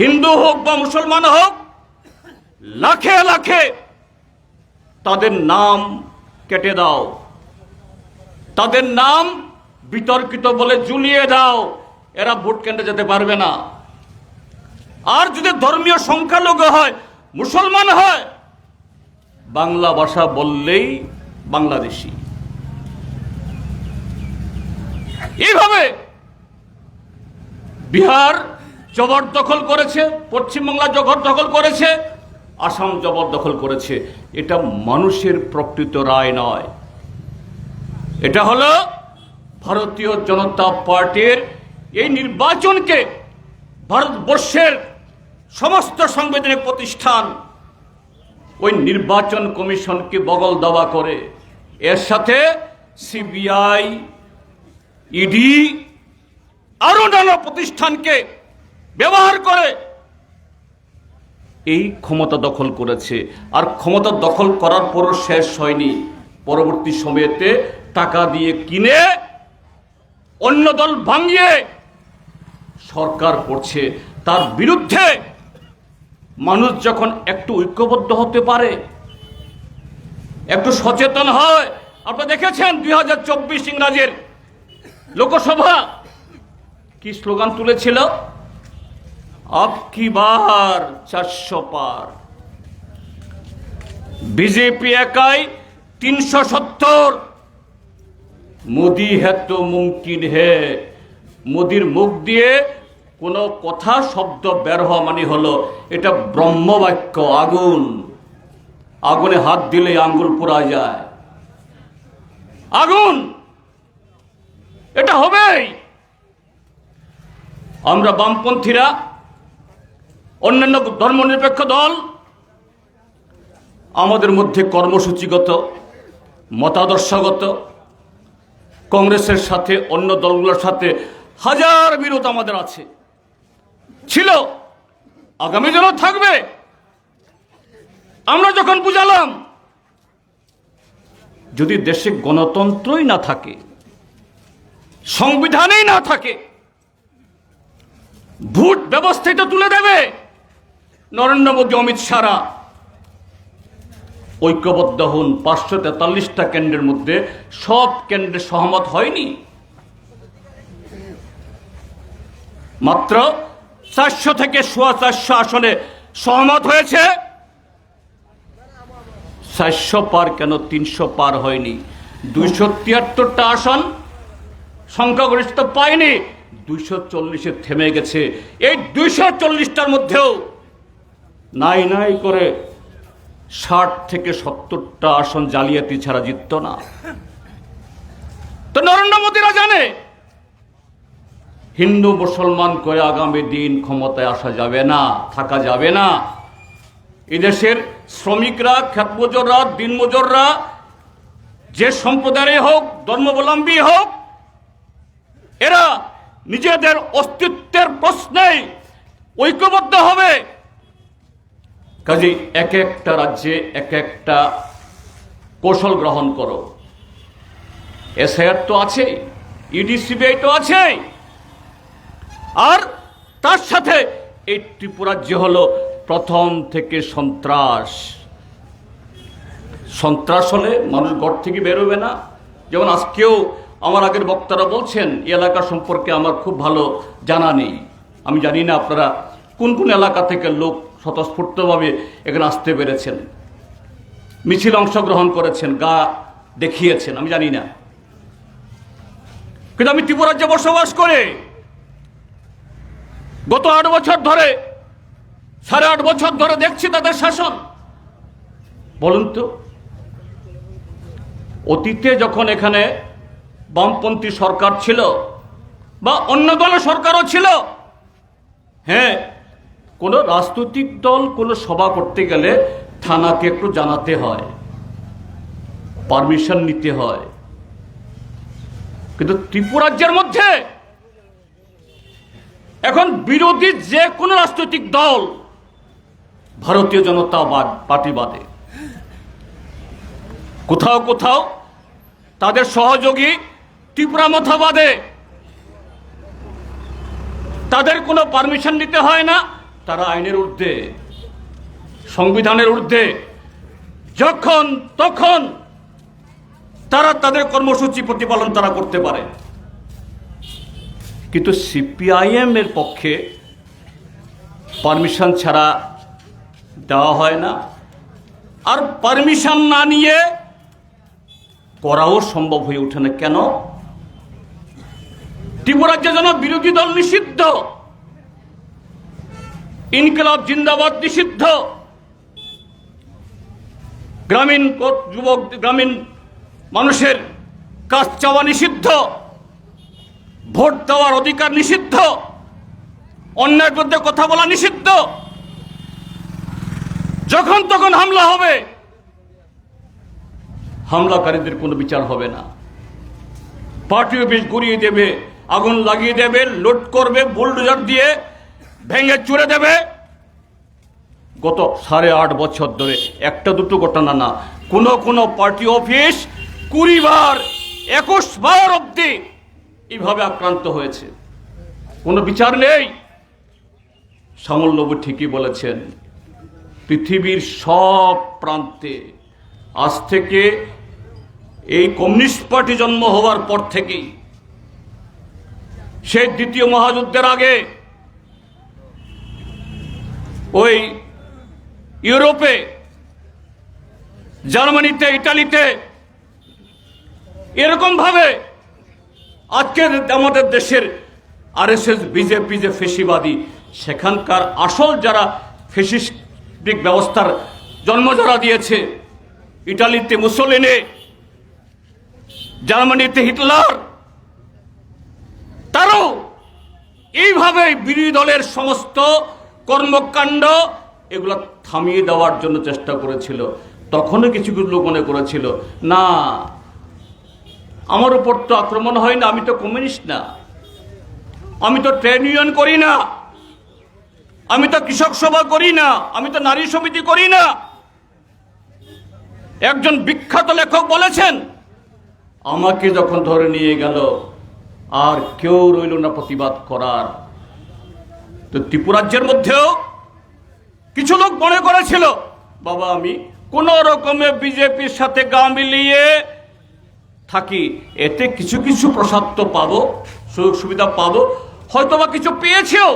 হিন্দু হোক বা মুসলমান হোক, লাখে লাখে তাদের নাম কেটে দাও, তাদের নাম বিতর্কিত বলে ঝুলিয়ে দাও। এরা ভোট কেন্দ্রে যেতে পারবে না। আর যদি ধর্মীয় সংখ্যালঘু হয়, মুসলমান হয়, বাংলা ভাষা বললেই বাংলাদেশি। এইভাবে বিহার জবরদখল করেছে, পশ্চিমবাংলা জবরদখল করেছে, আসাম জবরদখল করেছে। এটা মানুষের প্রকৃত রায় নয়। এটা হলো ভারতীয় জনতা পার্টির এই নির্বাচনকে ভারতবর্ষের সমস্ত সাংবিধানিক প্রতিষ্ঠান ওই নির্বাচন কমিশনকে বগল দাবা করে, এর সাথে সিবিআই, ইডি আরো নানা প্রতিষ্ঠানকে ব্যবহার করে এই ক্ষমতা দখল করেছে। আর ক্ষমতা দখল করার পরও শেষ হয়নি। পরবর্তী সময়েতে টাকা দিয়ে কিনে অন্য দল ভাঙিয়ে সরকার করছে। তার বিরুদ্ধে মানুষ যখন একটু ঐক্যবদ্ধ হতে পারে, একটু সচেতন হয়। আপনারা দেখেছেন 2024 ইংরাজের লোকসভা কি স্লোগান তুলেছিল? আব কি বার 400 পার। বিজেপি একাই 370। মোদি হ্যাঁ তো মুমকিন হে। মোদির মুখ দিয়ে কোনো কথা শব্দ বের হওয়া মানে হলো এটা ব্রহ্মবাক্য। আগুন, আগুনে হাত দিলে আঙ্গুল পোড়া যায়। আগুন, এটা হবেই। আমরা বামপন্থীরা, অন্যান্য ধর্মনিরপেক্ষ দল, আমাদের মধ্যে কর্মসূচিগত, মতাদর্শগত কংগ্রেসের সাথে, অন্য দলগুলোর সাথে হাজার বিরোধ আমাদের আছে, ছিল, আগামী দিনেও থাকবে। আমরা যখন বুঝালাম যদি দেশে গণতন্ত্রই না থাকে, সংবিধানেই না থাকে, ভোট ব্যবস্থাটা তুলে দেবে নরেন্দ্র মোদী, অমিত শাহরা। ঐক্যবদ্ধ হন। 543টা কেন্দ্রের মধ্যে সব কেন্দ্রে সহমত হয়নি। মাত্র 400 থেকে 450 আসনে সহমত হয়েছে। 400 পার কেন, 300 পার হয়নি। 273টা আসন সংখ্যাগরিষ্ঠতা পায়নি, 240-এ থেমে গেছে। এই 240টার মধ্যেও নাই নাই করে 60 থেকে 70টা আসন জালিয়াতি ছাড়া জিতত না। তো নরেন্দ্র মোদীরা জানে হিন্দু মুসলমান করে আগামী দিন ক্ষমতায় আসা যাবে না, থাকা যাবে না। এদেশের শ্রমিকরা, ক্ষেতমজুররা, দিনমজুররা, যে সম্প্রদায়ের হোক, ধর্মাবলম্বী হোক, এরা নিজেদের অস্তিত্বের প্রশ্নেই ঐক্যবদ্ধ হবে। কাজে এক একটা রাজ্যে এক একটা কৌশল গ্রহণ করো। এসআইআর তো আছে, ইডি সিবিআই তো আছে, আর তার সাথে এই ত্রিপুরা রাজ্য হলো প্রথম থেকে সন্ত্রাস। সন্ত্রাস হলে মানুষ ঘর থেকে বেরোবে না। যেমন আজকেও আমার আগের বক্তারা বলছেন এই এলাকা সম্পর্কে আমার খুব ভালো জানা নেই। আমি জানি না আপনারা কোন কোন এলাকা থেকে লোক স্বতঃস্ফূর্তভাবে এখানে আসতে পেরেছেন, মিছিল অংশগ্রহণ করেছেন, গা দেখিয়েছেন, আমি জানি না। কিন্তু আমি ত্রিপুরা রাজ্যে বসবাস করে গত 8 বছর ধরে, 8.5 বছর ধরে দেখছি তাদের শাসন। বলুন তো, অতীতে যখন এখানে বামপন্থী সরকার ছিল বা অন্য দলের সরকারও ছিল, হ্যাঁ, কোন রাজনৈতিক দল কোন সভা করতে গেলে থানাকে একটু জানাতে হয়, পারমিশন নিতে হয়। কিন্তু ত্রিপুরা রাজ্যের মধ্যে এখন বিরোধী যে কোনো রাজনৈতিক দল, ভারতীয় জনতা পার্টি বাদে, কোথাও কোথাও তাদের সহযোগী ত্রিপুরা মাথা বাদে, তাদের কোনো পারমিশন নিতে হয় না। তারা আইনের ঊর্ধ্বে, সংবিধানের ঊর্ধ্বে, যখন তখন তারা তাদের কর্মসূচি প্রতিপালন তারা করতে পারে। কিন্তু সিপিআইএম এর পক্ষে পারমিশন ছাড়া দেওয়া হয় না, আর পারমিশন না নিয়ে করাও সম্ভব হয়ে ওঠে না। কেন? ত্রিপুরা রাজ্যে যেন বিরোধী দল নিষিদ্ধ, ইনকিলাব জিন্দাবাদ নিষিদ্ধ, গ্রামীণ যুবক, গ্রামীণ মানুষের কাজ চাওয়া নিষিদ্ধ, ভোট দেওয়ার অধিকার নিষিদ্ধ, অন্যায়ের বিরুদ্ধে কথা বলা নিষিদ্ধ। যখন তখন হামলা হবে, হামলাকারীদের কোনো বিচার হবে না। পার্টি অফিস গুড়িয়ে দেবে, আগুন লাগিয়ে দেবে, লুট করবে, বুলডোজার দিয়ে ভেঙে চুরে দেবে। গত 8.5 বছর ধরে একটা দুটো ঘটনা না, কোন পার্টি অফিস 20 বার 21 বার অব্দি এইভাবে আক্রান্ত হয়েছে, কোনো বিচার নেই। শ্যামলবাবু ঠিকই বলেছেন, পৃথিবীর সব প্রান্তে আজ থেকে এই কমিউনিস্ট পার্টি জন্ম হওয়ার পর থেকেই, সেই দ্বিতীয় মহাযুদ্ধের আগে ওই ইউরোপে, জার্মানিতে, ইটালিতে এরকম ভাবে আজকে আমাদের দেশের আরএসএস, বিজেপি যে ফেসিবাদী, সেখানকার আসল যারা ফেসিস্টিক ব্যবস্থার জন্ম যারা দিয়েছে, ইটালিতে মুসোলিনি, জার্মানিতে হিটলার, তারাও এইভাবে বিরোধী দলের সমস্ত কর্মকাণ্ড এগুলো থামিয়ে দেওয়ার জন্য চেষ্টা করেছিল। তখনও কিছু কিছু লোক মনে করেছিল, না, আমার উপর তো আক্রমণ হয় না, আমি তো কমিউনিস্ট না, আমি তো ট্রেড ইউনিয়ন করি না, আমি তো কৃষক সভা করি না, আমি তো নারী সমিতি করি না। একজন বিখ্যাত লেখক বলেছেন, আমাকে যখন ধরে নিয়ে গেল আর কেউ রইল না প্রতিবাদ করার। তো ত্রিপুরা রাজ্যের মধ্যেও কিছু লোক মনে করেছিল, বাবা আমি কোন রকমে বিজেপির সাথে গা মিলিয়ে থাকি, এতে কিছু কিছু প্রসাদ তো পাবো, সুযোগ সুবিধা পাবো, হয়তো বা কিছু পেয়েছেও,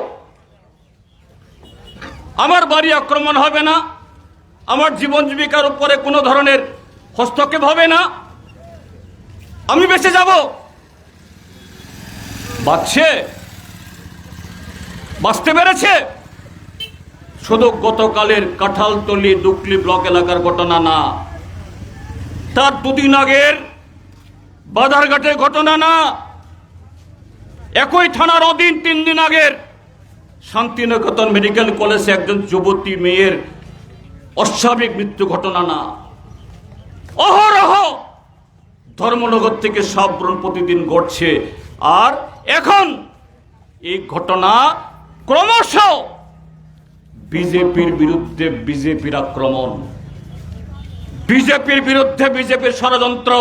আমার বাড়ি আক্রমণ হবে না, আমার জীবন জীবিকার উপরে কোনো ধরনের হস্তক্ষেপ হবে না, আমি বেঁচে যাব। বাঁচতে পেরেছে। শুধু গতকালের কাঁঠালতলি ডুকলি ব্লক এলাকার ঘটনা না, তার 2 দিন আগের বাধারঘাটের ঘটনা না, একই থানার অধীন 3 দিন আগের শান্তিনিকেতন মেডিকেল কলেজে একজন যুবতী মেয়ের অস্বাভাবিক মৃত্যু ঘটনা না। অহরহ ধর্মনগর থেকে সাবরণ প্রতিদিন ঘটছে, আর এখন এই ঘটনা ক্রমশ বিজেপির বিরুদ্ধে বিজেপির আক্রমণ, বিজেপির বিরুদ্ধে বিজেপির ষড়যন্ত্র,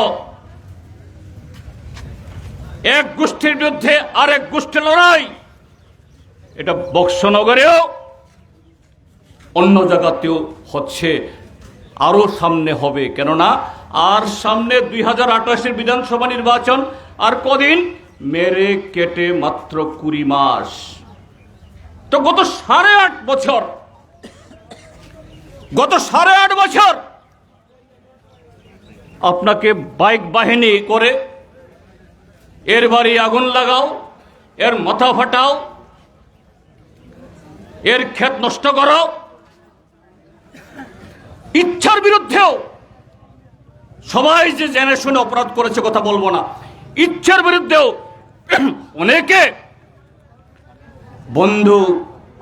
এক গোষ্ঠীর বিরুদ্ধে আরেক গোষ্ঠীর লড়াই। এটা বক্সনগরেও, অন্য জায়গাতেও হচ্ছে, আরো সামনে হবে। কেননা আর সামনে 2028-এর বিধানসভা নির্বাচন, আর কদিন, মেরে কেটে মাত্র 20 মাস। তো গত 8.5 বছর, আপনাকে বাইক বাহিনী করে এর বাড়ি আগুন লাগাও, এর মাথা ফাটাও, এর ক্ষেত নষ্ট করো, ইচ্ছার বিরুদ্ধেও, সবাই যে জেনে শুনে অপরাধ করেছে কথা বলবো না, ইচ্ছার বিরুদ্ধেও অনেকে বন্ধু,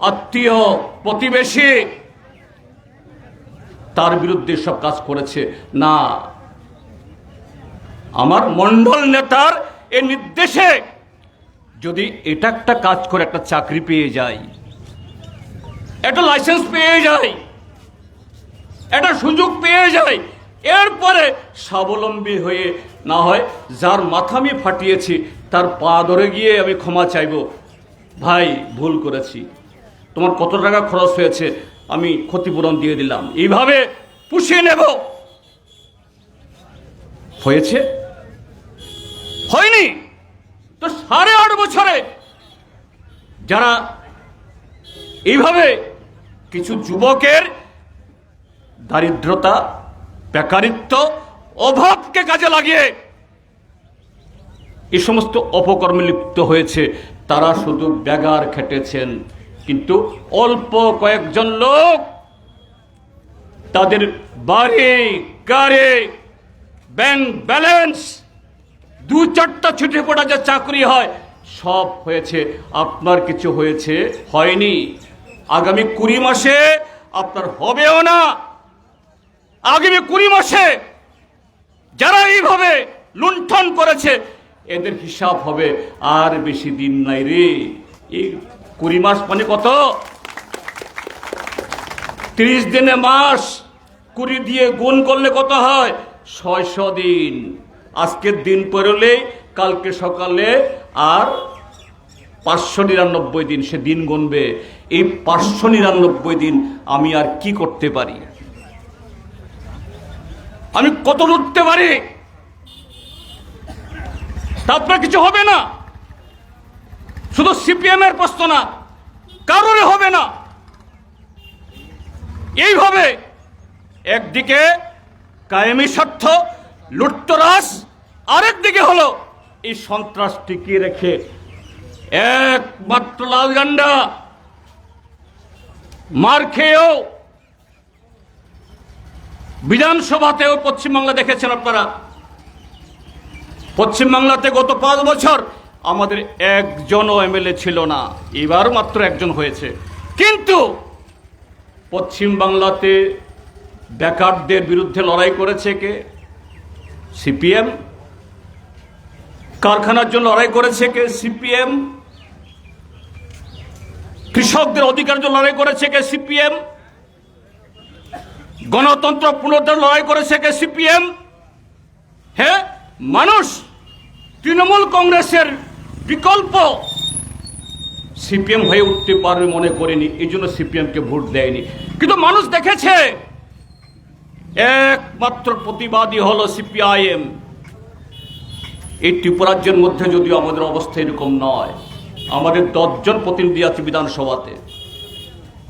আত্মীয়, প্রতিবেশী তার বিরুদ্ধে সব কাজ করেছে। না, আমার মন্ডল নেতার এই নির্দেশে যদি এটা একটা কাজ করে একটা চাকরি পেয়ে যায়, একটা লাইসেন্স পেয়ে যায়, একটা সুযোগ পেয়ে যায়, এরপরে স্বাবলম্বী হয়ে না হয় যার মাথা আমি ফাটিয়েছি তার পা ধরে গিয়ে আমি ক্ষমা চাইব, ভাই ভুল করেছি, তোমার কত টাকা খরচ হয়েছে আমি ক্ষতিপূরণ দিয়ে দিলাম, এইভাবে পুষিয়ে নেব। হয়েছে? হয়নি। তো 8.5 বছরে যারা এইভাবে কিছু যুবকের দারিদ্রতা, বেকারিত্ব, অভাবকে কাজে লাগিয়ে এই সমস্ত অপকর্মে লিপ্ত হয়েছে, তারা শুধু ব্যাগার খেটেছেন। কিন্তু অল্প কয়েকজন লোক তাদের বাড়ি, গাড়ি, ব্যাংক ব্যালেন্স, 2-4টা ছুটে পড়া যে চাকরি হয় সব হয়েছে। আপনার কিছু হয়েছে? হয়নি। আগামী 20 মাসে আপনার হবেও না। আগামী 20 মাসে যারা এইভাবে লুণ্ঠন করেছে এদের হিসাব হবে। আর বেশি দিন নাই রে। এই 20 মাস মানে কত? 30 দিনে মাস, 20 দিয়ে গুণ করলে কত হয়? 600 দিন। আজকের দিন পড়লেই কালকে সকালে আর 599 দিন সে দিন গুনবে। এই 599 দিন আমি আর কি করতে পারি? আমি কত লুটতে পারি? তারপরে কিছু হবে না। শুধু সিপিএম এর প্রশ্ন না, কারোর হবে না। এইভাবে একদিকে কায়েমি স্বার্থ, লুটতরাজ, আরেকদিকে হলো এই সন্ত্রাস টিকিয়ে রেখে একমাত্র লাল ঝান্ডা মার খেয়েও বিধানসভাতেও পশ্চিমবাংলা দেখেছেন আপনারা। পশ্চিমবাংলাতে গত 5 বছর আমাদের একজনও এমএলএ ছিল না, এবার মাত্র একজন হয়েছে। কিন্তু পশ্চিমবাংলাতে বেকারদের বিরুদ্ধে লড়াই করেছে কে? সিপিএম। কারখানার জন্য লড়াই করেছে কে? সিপিএম। কৃষকদের অধিকারের জন্য লড়াই করেছে কে? সিপিএম। গণতন্ত্র পুনরুদ্ধার লড়াই করেছে কে? সিপিএম। হ্যাঁ, মানুষ তৃণমূল কংগ্রেসের বিকল্প সিপিএম হয়ে উঠতে পারবে মনে করেনি, এই জন্য সিপিএমকে ভোট দেয়নি। কিন্তু মানুষ দেখেছে একমাত্র প্রতিবাদী হলো সিপিআইএম। এই ত্রিপুরাজ্যের মধ্যে যদিও আমাদের অবস্থা এরকম নয়, আমাদের 10 জন প্রতিনিধি আছে বিধানসভাতে।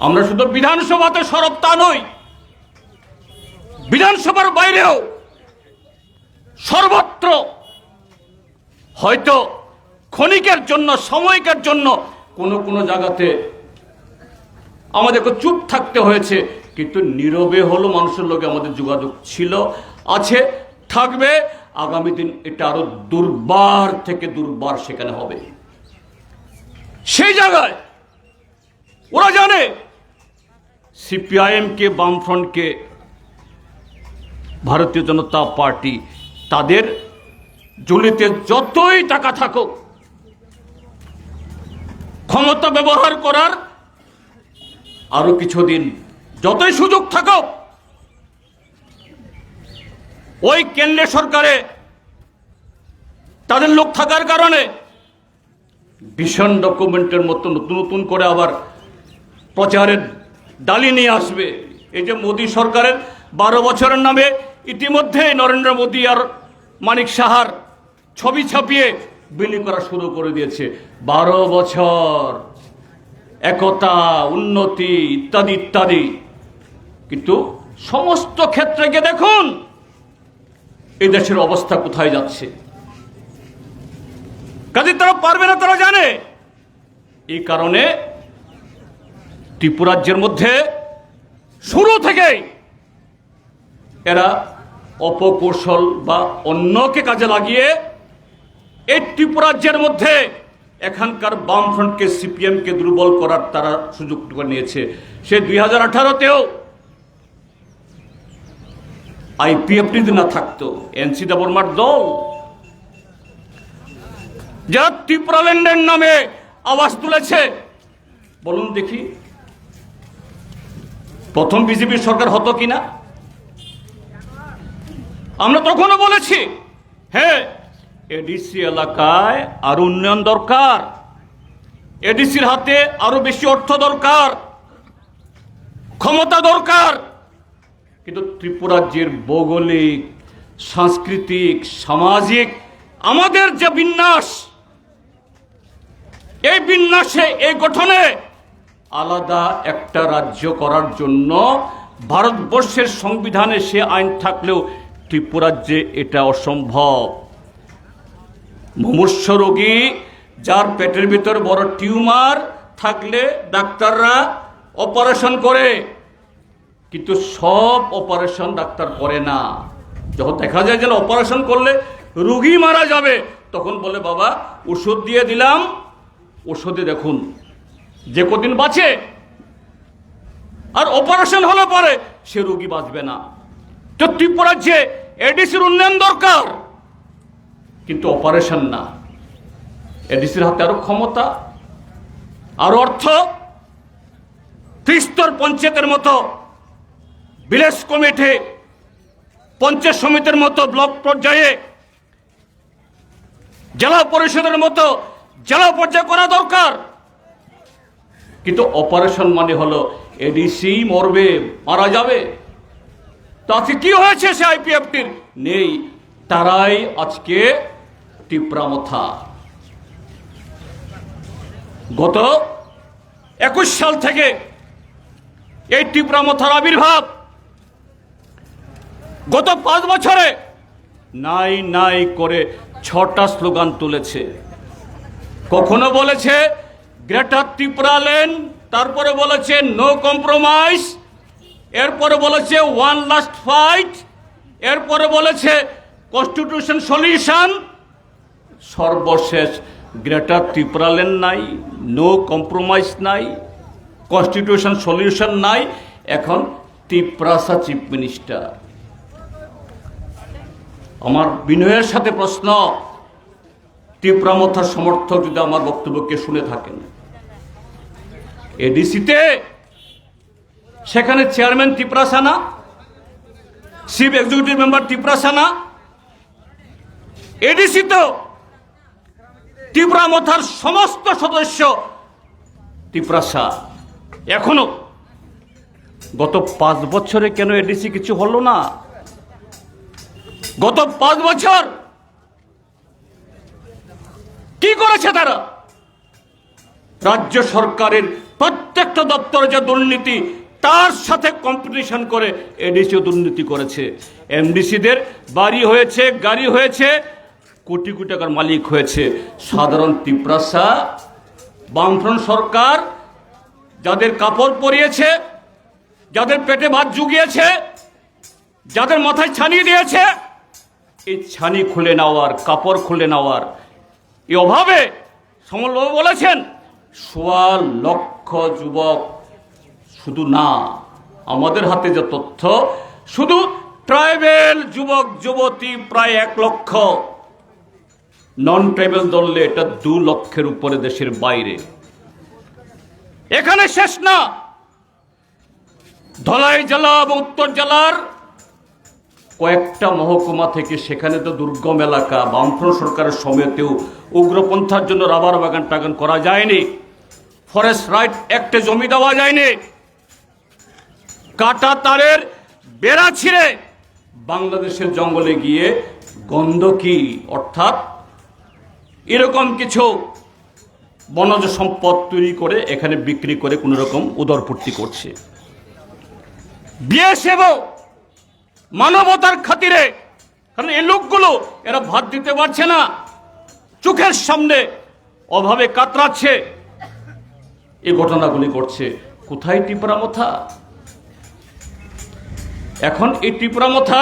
আমরা শুধু বিধানসভাতে সরব তা নই, বিধানসভার বাইরেও সর্বত্র হয়তো ক্ষণিকের জন্য, সাময়িকের জন্য কোনো কোনো জায়গাতে আমাদেরকে চুপ থাকতে হয়েছে, কিন্তু নীরবে হলো মানুষের লোকে আমাদের যোগাযোগ ছিল, আছে, থাকবে। আগামী দিন এটা আরো দুর্বার থেকে দুর্বার সেখানে হবে। সেই জায়গায় ওরা জানে সিপিআইএমকে, বামফ্রন্টকে, ভারতীয় জনতা পার্টি তাদের ঝুলিতে যতই টাকা থাকুক, ক্ষমতা ব্যবহার করার আরো কিছুদিন যতই সুযোগ থাকুক, ওই কেন্দ্রীয় সরকারে তাদের লোক থাকার কারণে ভীষণ ডকুমেন্টের মতো নতুন নতুন করে আবার প্রচারের ডালি নিয়ে আসবে। এই যে মোদী সরকারের 12 বছরের নামে ইতিমধ্যে নরেন্দ্র মোদী আর মানিক সাহার ছবি ছাপিয়ে বিলি করা শুরু করে দিয়েছে। 12 বছর একতা, উন্নতি ইত্যাদি ইত্যাদি, কিন্তু সমস্ত ক্ষেত্রে গিয়ে দেখুন এই দেশের অবস্থা কোথায় যাচ্ছে। কাজে তারা পারবে না, তারা জানে। এই কারণে ত্রিপুরাজ্যের মধ্যে শুরু থেকেই এরা অপকৌশল বা অন্যকে কাজে লাগিয়ে এই ত্রিপুরাজ্যের মধ্যে এখানকার বামফ্রন্টকে, সিপিএমকে দুর্বল করার তারা সুযোগ নিয়েছে। সে 2018-তেও আইপিএফ যদি না থাকতো, এনসি বর্মার দল যারা ত্রিপুরাল্যান্ডের নামে আওয়াজ তুলেছে, বলুন দেখি প্রথম বিজেপি সরকার হতো কিনা? আমরা তখনও বলেছি, হ্যাঁ এডিসি এলাকায় আরো উন্নয়ন দরকার, এডিসির হাতে আরো বেশি অর্থ দরকার, ক্ষমতা দরকার। কিন্তু ত্রিপুরাজ্যের ভৌগোলিক, সাংস্কৃতিক, সামাজিক আমাদের যে বিন্যাস, এই বিন্যাসে, এই গঠনে আলাদা একটা রাজ্য করার জন্য ভারতবর্ষের সংবিধানে সে আইন থাকলেও ত্রিপুরাজ্যে এটা অসম্ভব। মুমূর্ষ রোগী যার পেটের ভিতর বড় টিউমার থাকলে ডাক্তাররা অপারেশন করে, কিন্তু সব অপারেশন ডাক্তার করে না। যখন দেখা যায় যে অপারেশন করলে রোগী মারা যাবে, তখন বলে বাবা ওষুধ দিয়ে দিলাম, ওষুধে দেখুন যে কদিন বাঁচে, আর অপারেশন হলে পরে সে রোগী বাঁচবে না। তো ত্রিপুরাজ্যে এডিসির উন্নয়ন দরকার, কিন্তু অপারেশন না। এডিসির হাতে আরো ক্ষমতা, আরো অর্থ, ত্রিস্তর পঞ্চায়েতের মতো, ভিলেজ কমিটি, পঞ্চায়েত সমিতির মতো ব্লক পর্যায়ে, জেলা পরিষদের মতো জেলা পর্যায়ে করা দরকার। কিন্তু অপারেশন মানে হলো এডিসি মরবে, মারা যাবে। তো আজকে কি হয়েছে? সে আইপিএফটির নেই, তারাই আজকে তীব্রামথা। গত 21 সাল থেকে এই তীব্রামথার আবির্ভাব। গত 5 বছরে নাই নাই করে 6টা স্লোগান তুলেছে। কখনো বলেছে গ্রেটার ত্রিপুরাল্যান্ড, তারপরে বলেছে নো কম্প্রোমাইজ, এরপরে বলেছে ওয়ান লাস্ট ফাইট, এরপরে বলেছে কনস্টিটিউশন সলিউশন। সর্বশেষ গ্রেটার ত্রিপুরাল্যান্ড নাই, নো কম্প্রোমাইজ নাই, কনস্টিটিউশন সলিউশন নাই, এখন ত্রিপ্রাসা চিফ মিনিস্টার। আমার বিনয়ের সাথে প্রশ্ন, তীব্রামথার সমর্থক যদি আমার বক্তব্যকে শুনে থাকেন, এডিসিতে সেখানে চেয়ারম্যান ত্রিপ্রাসা না, চিফ এক্সিকিউটিভ মেম্বার ত্রিপ্রাসা না, এডিসি তো তীব্রামথার সমস্ত সদস্য ত্রিপ্রাসা। এখনো গত 5 বছরে কেন এডিসি কিছু হলো না? গত 5 বছর কি করেছে তারা? রাজ্য সরকারের প্রত্যেকটা দপ্তরে যে দুর্নীতি, তার সাথে কম্পিটিশন করে এডিসিও দুর্নীতি করেছে। এমডিসিদের বাড়ি হয়েছে, গাড়ি হয়েছে, কোটি কোটি টাকার মালিক হয়েছে সাধারণ ত্রিপ্রাসা। বামফ্রন্ট সরকার যাদের কাপড় পরিয়েছে, যাদের পেটে ভাত জুগিয়েছে, যাদের মাথায় ছানি দিয়েছে, এই ছানি খুলে নেওয়ার, কাপড় খুলে নেওয়ার এই অভাবে সমলবাবু বলেছেন 1.25 লক্ষ যুবক, শুধু না আমাদের হাতে যে তথ্য, শুধু ট্রাইবেল যুবক যুবতী প্রায় 1 লক্ষ, নন ট্রাইবেল ধরলে এটা 2 লক্ষের উপরে দেশের বাইরে। এখানে শেষ না, ধলাই জেলা এবং উত্তর জেলার কয়েকটা মহকুমা থেকে, সেখানে তো দুর্গম এলাকা, বামফ্রন্ট সরকারের সময়তেও উগ্রপন্থার জন্য রাবার বাগান টাগান করা যায়নি, ফরেস্ট রাইট অ্যাক্টে জমি দেওয়া যায়নি, কাটা তারের বেড়া ছিঁড়ে বাংলাদেশের জঙ্গলে গিয়ে গন্ধকি অর্থাৎ এরকম কিছু বনজ সম্পদ তৈরি করে এখানে বিক্রি করে কোনো রকম উদরপূর্তি করছে। বিএসএফ মানবতার খাতিরে, কারণ এই লোকগুলো এরা ভাত দিতে পারছে না, চোখের সামনে অভাবে কাতরাচ্ছে, এই ঘটনাগুলি করছে। কোথায় টিপরামথা? এখন এই টিপরামথা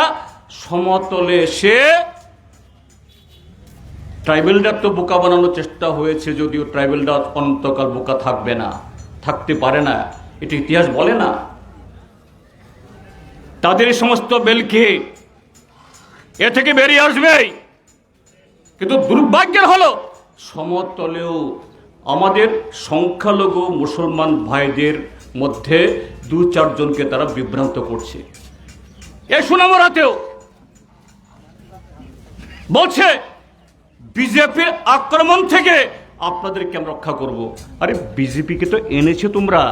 সমতলে এসে ট্রাইবেলরা তো বোকা বানানোর চেষ্টা হয়েছে, যদিও ট্রাইবেলরা অনন্তকাল বোকা থাকবে না, থাকতে পারে না, এটা ইতিহাস বলে না। তাদের এই সমস্ত বেলকে এ থেকে বেরিয়ে আসবে। কিন্তু দুর্ভাগ্যের হলো সমতলেও আমাদের সংখ্যালঘু মুসলমান ভাইদের মধ্যে 2-4 জনকে তারা বিভ্রান্ত করছে। এই সুনামরাতেও বলছে বিজেপির আক্রমণ থেকে আপনাদেরকে আমরা রক্ষা করব। আরে বিজেপিকে তো এনেছে তোমরা।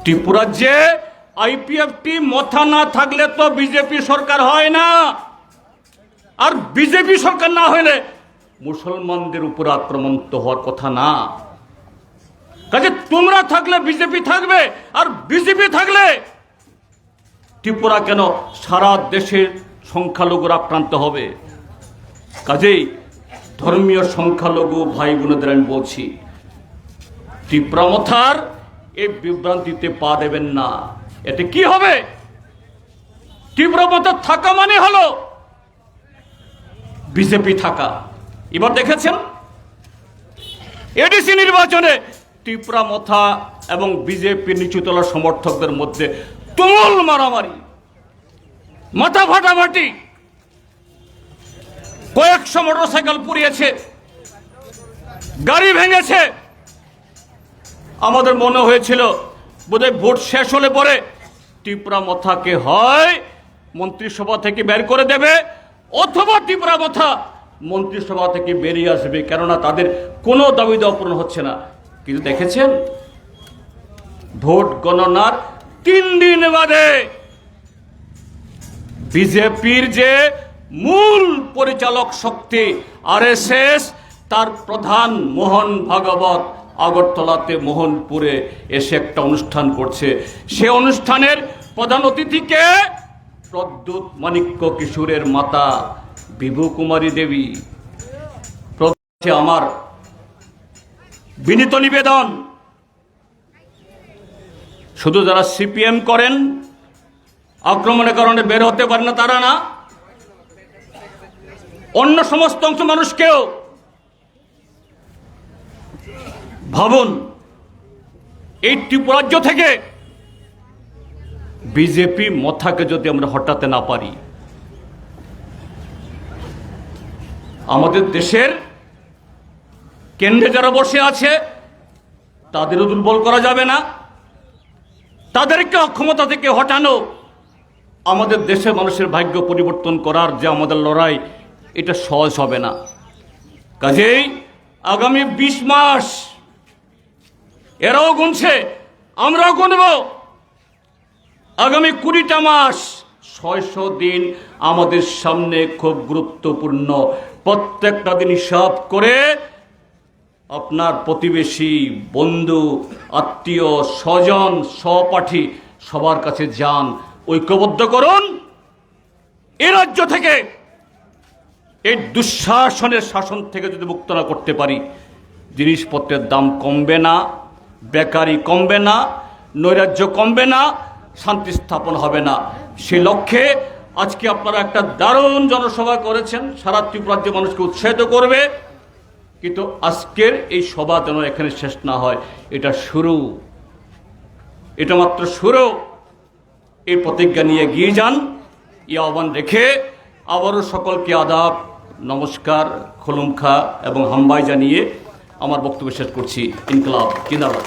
ত্রিপুরাজ্যে আইপিএফটি মাথা না থাকলে তো বিজেপি সরকার হয় না, আর বিজেপি সরকার না হলে মুসলমানদের উপর আক্রমণ তো হওয়ার কথা না। কাজে তোমরা থাকলে বিজেপি থাকবে, আর বিজেপি থাকলে ত্রিপুরা কেন সারা দেশের সংখ্যালঘুরা আক্রান্ত হবে। কাজেই ধর্মীয় সংখ্যালঘু ভাই বোনেদের আমি বলছি, তীব্রমথার এই বিভ্রান্তিতে পা দেবেন না। এতে কি হবে? তীব্রমথা থাকা মানে হলো বিজেপি থাকা। এবার দেখেছেন এডিসি নির্বাচনে তীব্রমথা এবং বিজেপি নিচুতলা সমর্থকদের মধ্যে তুমুল মারামারি, মাথা ফাটাফাটি, কয়েকশো মোটরসাইকেল পুড়িয়েছে, গাড়ি ভেঙেছে। আমাদের মনে হয়েছিল বোধহয় ভোট শেষ হলে পরে তীব্রমথাকে হয় মন্ত্রিসভা থেকে বের করে দেবে, অথবা তীব্রমথা মন্ত্রিসভা থেকে বেরিয়ে আসবে, কেননা তাদের কোনো দাবি দাওয়া পূরণ হচ্ছে না। কিন্তু দেখেছেন ভোট গণনার 3 দিন বাদে বিজেপির যে মূল পরিচালক শক্তি আরএসএস, তার প্রধান মোহন ভাগবত আগরতলাতে মোহনপুরে এসে একটা অনুষ্ঠান করছে। সে অনুষ্ঠানের প্রধান অতিথিকে প্রদ্যুৎ মাণিক্য কিশোরের মাতা বিভু কুমারী দেবী। আমার বিনীত নিবেদন, শুধু যারা সিপিএম করেন, আক্রমণের কারণে বের হতে পারে না তারা না, অন্য সমস্ত অংশ মানুষকেও ভাবুন, এই ত্রিপুরাজ্য থেকে বিজেপি মাথাকে যদি আমরা হটাতে না পারি, আমাদের দেশের কেন্দ্রে যারা বসে আছে তাদেরও দুর্বল করা যাবে না। তাদেরকে অক্ষমতা থেকে হটানো, আমাদের দেশের মানুষের ভাগ্য পরিবর্তন করার যে আমাদের লড়াই, এটা সহজ হবে না। কাজেই আগামী 20 মাস এরাও গুনছে, আমরাও গুনব। আগামী 20টা মাস, 600 দিন আমাদের সামনে খুব গুরুত্বপূর্ণ। প্রত্যেকটা দিন হিসাব করে আপনার প্রতিবেশী, বন্ধু, আত্মীয়, স্বজন, সহপাঠী সবার কাছে যান, ঐক্যবদ্ধ করুন। এ রাজ্য থেকে, এই দুঃশাসনের শাসন থেকে যদি মুক্ত না করতে পারি, জিনিসপত্রের দাম কমবে না, বেকারি কমবে না, নৈরাজ্য কমবে না, শান্তি স্থাপন হবে না। সেই লক্ষ্যে আজকে আপনারা একটা দারুণ জনসভা করেছেন, সারা ত্রিপুরাজ্যের মানুষকে উৎসাহিত করবে। কিন্তু আজকের এই সভা যেন এখানে শেষ না হয়, এটা শুরু, এটা মাত্র শুরু। এই প্রতিজ্ঞা নিয়ে এগিয়ে যান, এই আহ্বান রেখে আবারও সকলকে আদাব, নমস্কার, খুলুমখা এবং হাম্বাই জানিয়ে আমার বক্তব্য শেষ করছি। ইনকলাব জিন্দাবাদ।